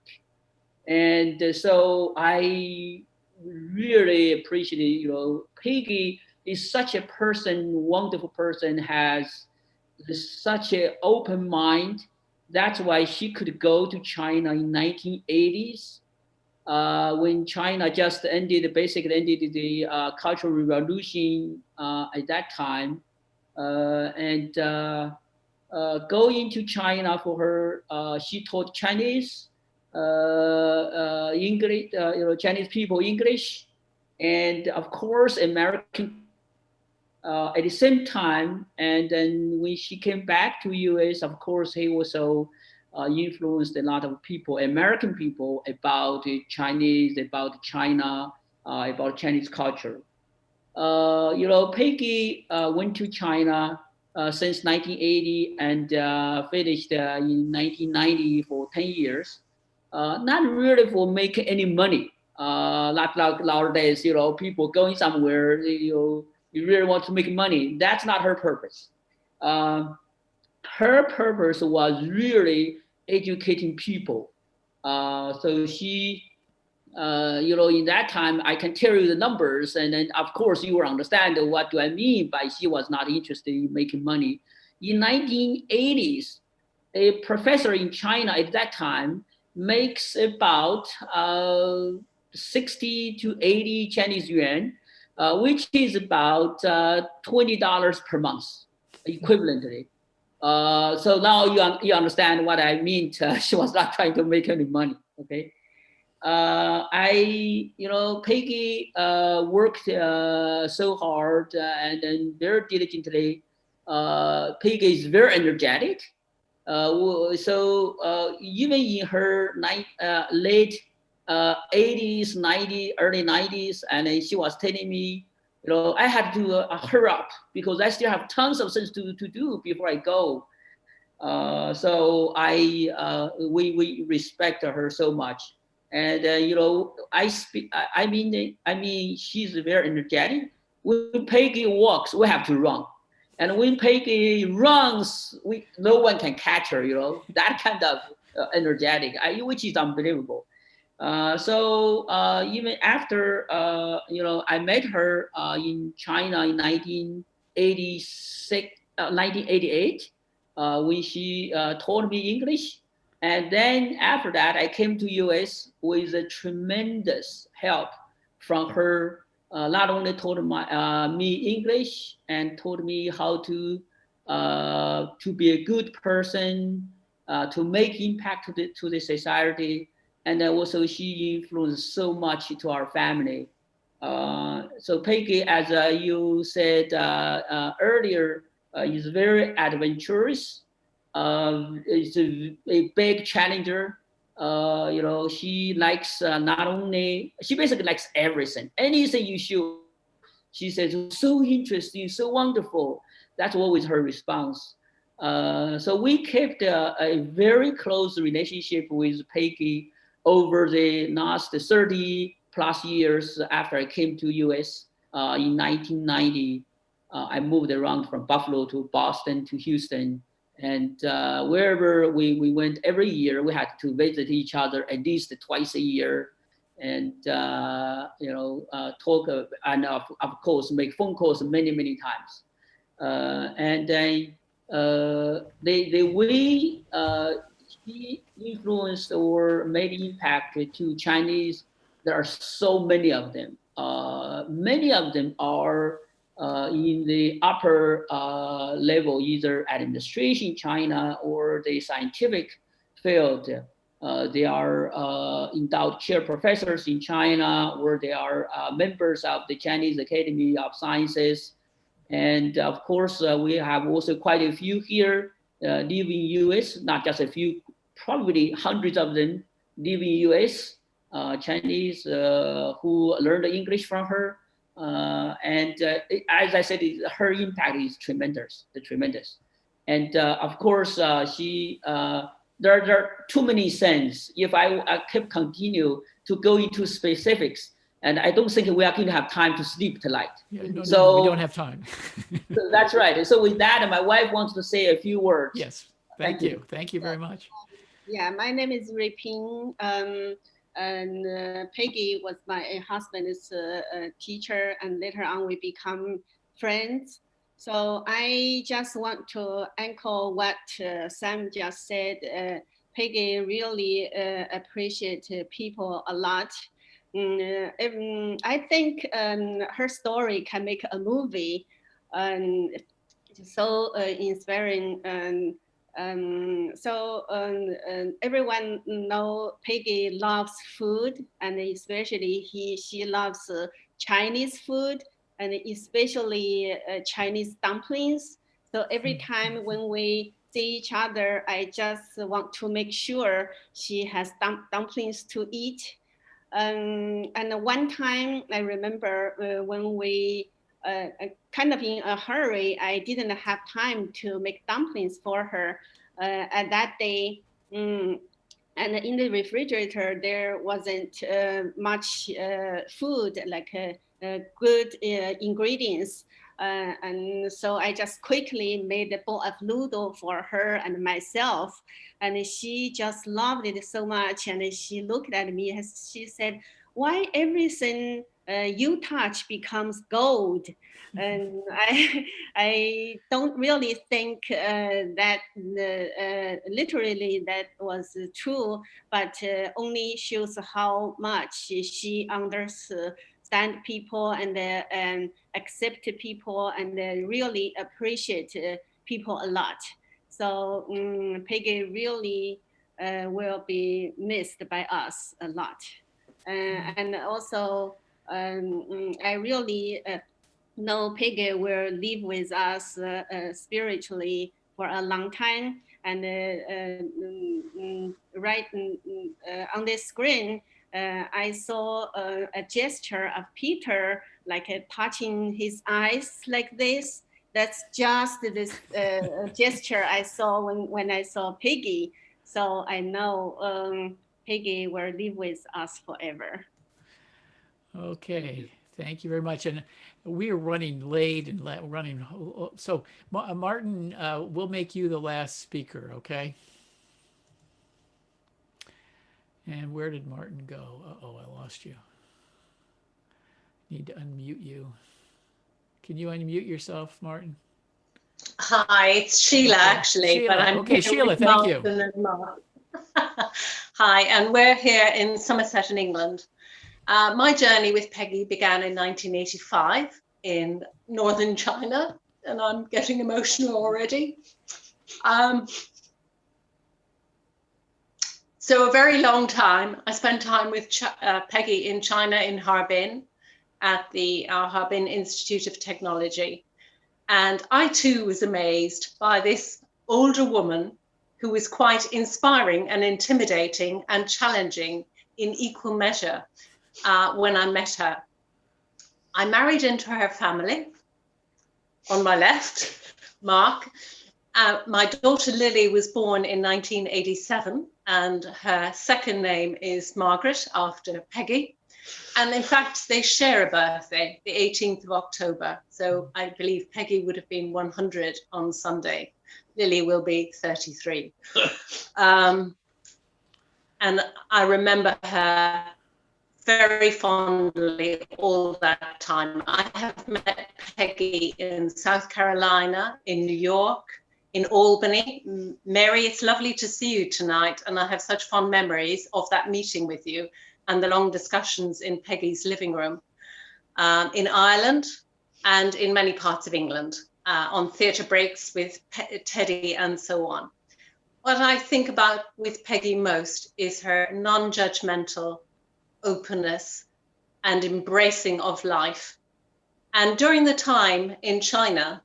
And so I really appreciate, Peggy is such a person, wonderful person, has such an open mind. That's why she could go to China in 1980s when China just basically ended the Cultural Revolution at that time. And going to China for her, she taught Chinese, English, Chinese people English, and of course American at the same time. And then when she came back to US, of course, he also influenced a lot of people, American people, about Chinese, about China, about Chinese culture. Peggy went to China since 1980 and finished in 1990 for 10 years. Not really for making any money. Like nowadays, people going somewhere, you really want to make money. That's not her purpose. Her purpose was really educating people. So she, in that time, I can tell you the numbers, and then of course you will understand what do I mean by she was not interested in making money. In 1980s, a professor in China at that time makes about 60 to 80 Chinese yuan, which is about $20 per month, equivalently. So now you understand what I mean. She was not trying to make any money. Okay. Peggy worked so hard and then very diligently. Peggy is very energetic. So even in her late 80s, 90s, early 90s, and then she was telling me, I had to hurry up because I still have tons of things to do before I go. So we respect her so much. And I mean, she's very energetic. When Peggy walks, we have to run. And when Peggy runs, no one can catch her, that kind of energetic, which is unbelievable. So even after, I met her in China in 1988, when she taught me English. And then after that, I came to US with a tremendous help from her. Not only taught me English and taught me how to be a good person, to make impact to the society, and then also she influenced so much to our family. So Peggy, as you said earlier, is very adventurous. Is a big challenger. She likes not only, she basically likes everything. Anything you show, she says, so interesting, so wonderful. That's always her response. So we kept a very close relationship with Peggy over the last 30 plus years after I came to US in 1990. I moved around from Buffalo to Boston to Houston. And wherever we went every year, we had to visit each other at least twice a year, and talk and of course make phone calls many times. And then the way he influenced or made impact to Chinese, there are so many of them. Many of them are in the upper level, either administration in China or the scientific field. They are endowed chair professors in China, or they are members of the Chinese Academy of Sciences. And of course, we have also quite a few here live in US, not just a few, probably hundreds of them live in US, Chinese who learned English from her. As I said, her impact is tremendous, And of course, there are too many things. If I keep continue to go into specifics, and I don't think we are going to have time to sleep tonight. Yeah, no, so we don't have time. So that's right. And so with that, my wife wants to say a few words. Yes, thank you. Thank you very much. Yeah, my name is Rui Ping, and Peggy was my husband is a teacher, and later on we become friends. So I just want to echo what Sam just said. Peggy really appreciates people a lot. I think her story can make a movie, and so inspiring. Everyone know Peggy loves food, and especially she loves Chinese food, and especially Chinese dumplings. So every time when we see each other, I just want to make sure she has dumplings to eat. And one time I remember when we kind of in a hurry, I didn't have time to make dumplings for her at that day. And in the refrigerator, there wasn't much food, like good ingredients. And so I just quickly made a bowl of noodle for her and myself. And she just loved it so much. And she looked at me and she said, "Why everything you touch becomes gold?" And I don't really think that literally that was true, but only shows how much she understands people and accept people and really appreciate people a lot. So Peggy really will be missed by us a lot. And also, I really know Peggy will live with us spiritually for a long time. And right on this screen, I saw a gesture of Peter, like touching his eyes like this. That's just this gesture I saw when I saw Peggy. So I know Peggy will live with us forever. Okay, thank you very much. And we are running late and running. So Martin, we'll make you the last speaker, okay? And where did Martin go? Uh-oh, I lost you. Need to unmute you. Can you unmute yourself, Martin? Hi, it's Sheila, okay. actually, Sheila. but I'm okay. here Sheila, with thank you. Martin and Mark. Hi, and we're here in Somerset in England. My journey with Peggy began in 1985 in northern China, and I'm getting emotional already. So a very long time. I spent time with Peggy in China in Harbin at the Harbin Institute of Technology. And I too was amazed by this older woman who was quite inspiring and intimidating and challenging in equal measure when I met her. I married into her family. On my left, Mark. My daughter Lily was born in 1987, and her second name is Margaret, after Peggy. And in fact, they share a birthday, the 18th of October. So I believe Peggy would have been 100 on Sunday. Lily will be 33. And I remember her very fondly all that time. I have met Peggy in South Carolina, in New York, in Albany. Mary, it's lovely to see you tonight, and I have such fond memories of that meeting with you and the long discussions in Peggy's living room, in Ireland and in many parts of England, on theatre breaks with Teddy and so on. What I think about with Peggy most is her non-judgmental openness and embracing of life. And during the time in China,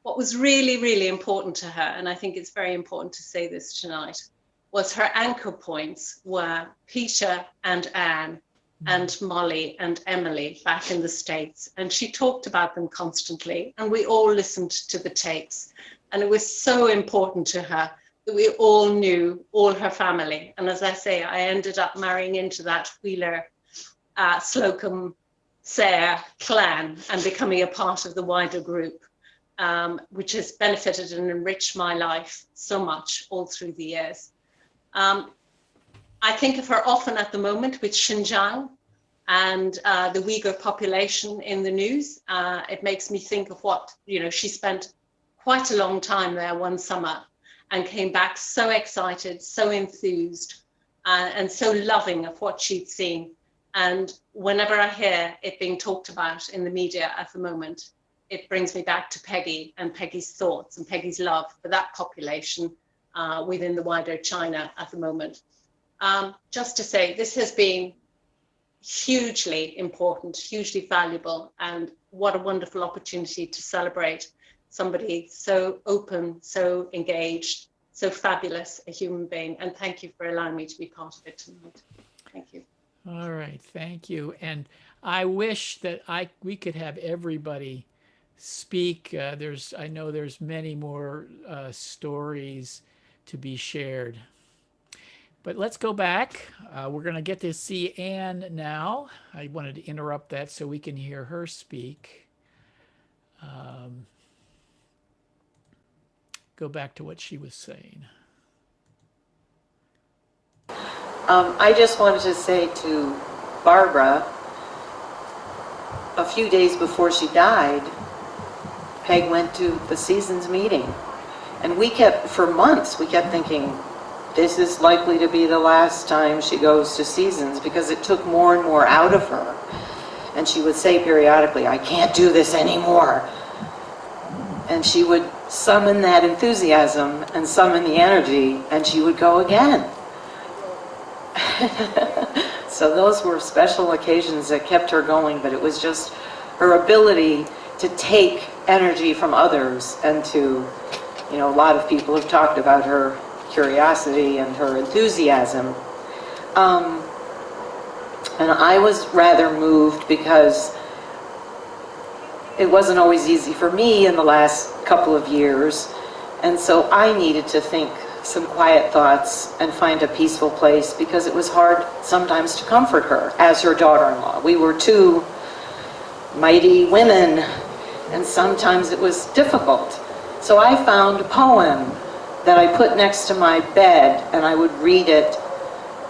what was really, really important to her, and I think it's very important to say this tonight, was her anchor points were Peter and Anne. and Molly and Emily back in the States. And she talked about them constantly, and we all listened to the tapes. And it was so important to her that we all knew all her family. And as I say, I ended up marrying into that Wheeler, Slocum, Sayre clan and becoming a part of the wider group, which has benefited and enriched my life so much all through the years. I think of her often at the moment with Xinjiang and the Uyghur population in the news. It makes me think of what, she spent quite a long time there one summer and came back so excited, so enthused, and so loving of what she'd seen. And whenever I hear it being talked about in the media at the moment, it brings me back to Peggy and Peggy's thoughts and Peggy's love for that population within the wider China at the moment. Just to say, this has been hugely important, hugely valuable, and what a wonderful opportunity to celebrate somebody so open, so engaged, so fabulous a human being. And thank you for allowing me to be part of it tonight. Thank you. All right, thank you. And I wish that we could have everybody speak. I know there's many more stories to be shared. But let's go back. We're going to get to see Anne now. I wanted to interrupt that so we can hear her speak. Go back to what she was saying. I just wanted to say to Barbara, a few days before she died, Peg went to the Seasons meeting. And for months, we kept thinking, this is likely to be the last time she goes to Seasons, because it took more and more out of her. And she would say periodically, I can't do this anymore. And she would summon that enthusiasm and summon the energy, and she would go again. So those were special occasions that kept her going, but it was just her ability to take energy from others and to, a lot of people have talked about her curiosity and her enthusiasm. And I was rather moved because it wasn't always easy for me in the last couple of years, and so I needed to think some quiet thoughts and find a peaceful place, because it was hard sometimes to comfort her as her daughter-in-law. We were two mighty women, and sometimes it was difficult. So I found a poem that I put next to my bed, and I would read it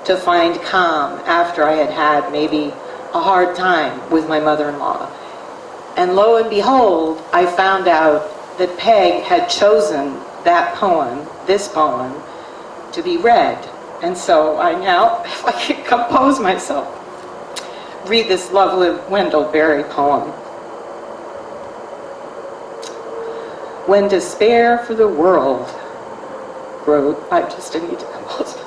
to find calm after I had had maybe a hard time with my mother-in-law. And lo and behold, I found out that Peg had chosen that poem, this poem, to be read. And so I now, if I can compose myself, read this lovely Wendell Berry poem. When despair for the world grows, I just need to compose myself.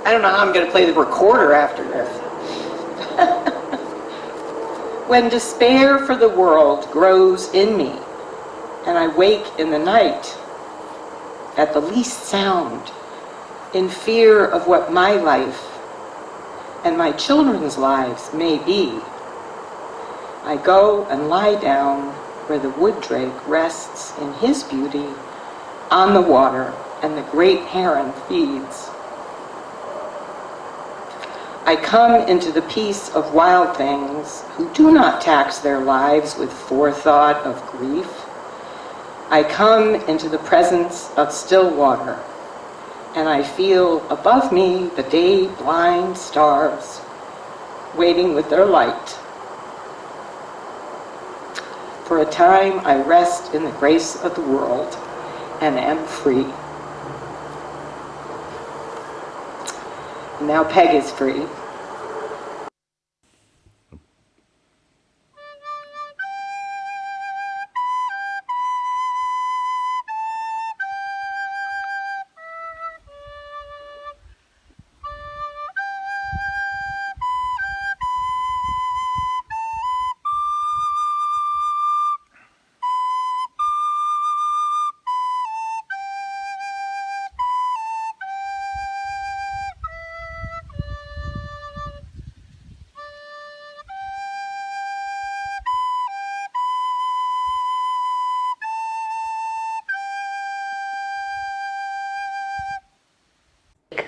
I don't know how I'm going to play the recorder after this. When despair for the world grows in me, and I wake in the night at the least sound, in fear of what my life and my children's lives may be, I go and lie down where the wood drake rests in his beauty on the water and the great heron feeds. I come into the peace of wild things who do not tax their lives with forethought of grief. I come into the presence of still water, and I feel above me the day-blind stars waiting with their light. For a time I rest in the grace of the world and am free. Now Peg is free.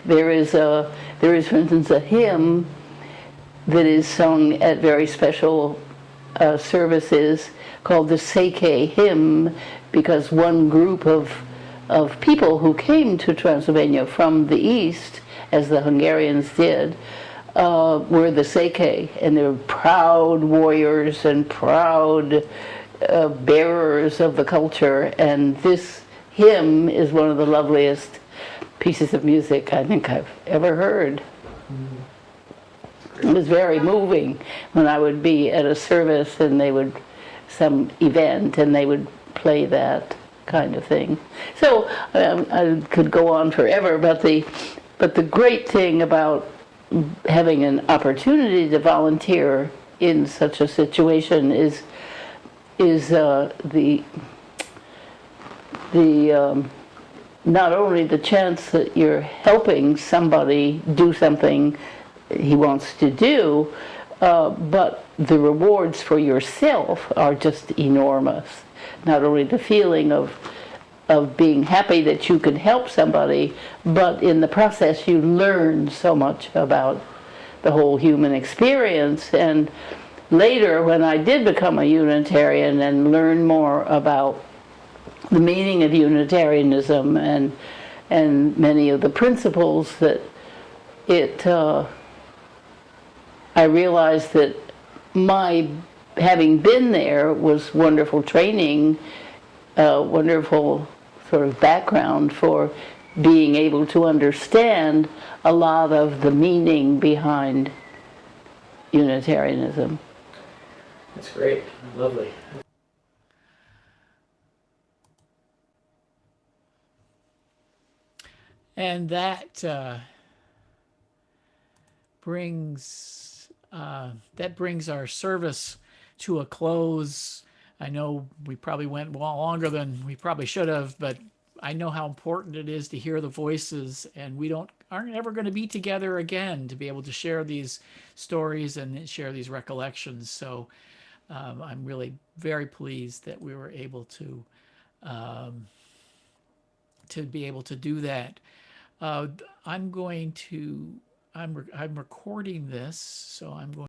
There is, for instance, a hymn that is sung at very special services called the Seike hymn, because one group of people who came to Transylvania from the east, as the Hungarians did, were the Seike, and they were proud warriors and proud bearers of the culture. And this hymn is one of the loveliest pieces of music I think I've ever heard. It was very moving when I would be at a service and they would, some event, and they would play that kind of thing. So I could go on forever, but the great thing about having an opportunity to volunteer in such a situation is the not only the chance that you're helping somebody do something he wants to do, but the rewards for yourself are just enormous. Not only the feeling of being happy that you can help somebody, but in the process you learn so much about the whole human experience. And later, when I did become a Unitarian and learn more about the meaning of Unitarianism and many of the principles that I realized that my having been there was wonderful training, wonderful sort of background for being able to understand a lot of the meaning behind Unitarianism. That's great. Lovely. And that brings our service to a close. I know we probably went longer than we probably should have, but I know how important it is to hear the voices, and we aren't ever going to be together again to be able to share these stories and share these recollections. So I'm really very pleased that we were able to be able to do that. I'm recording this, so I'm going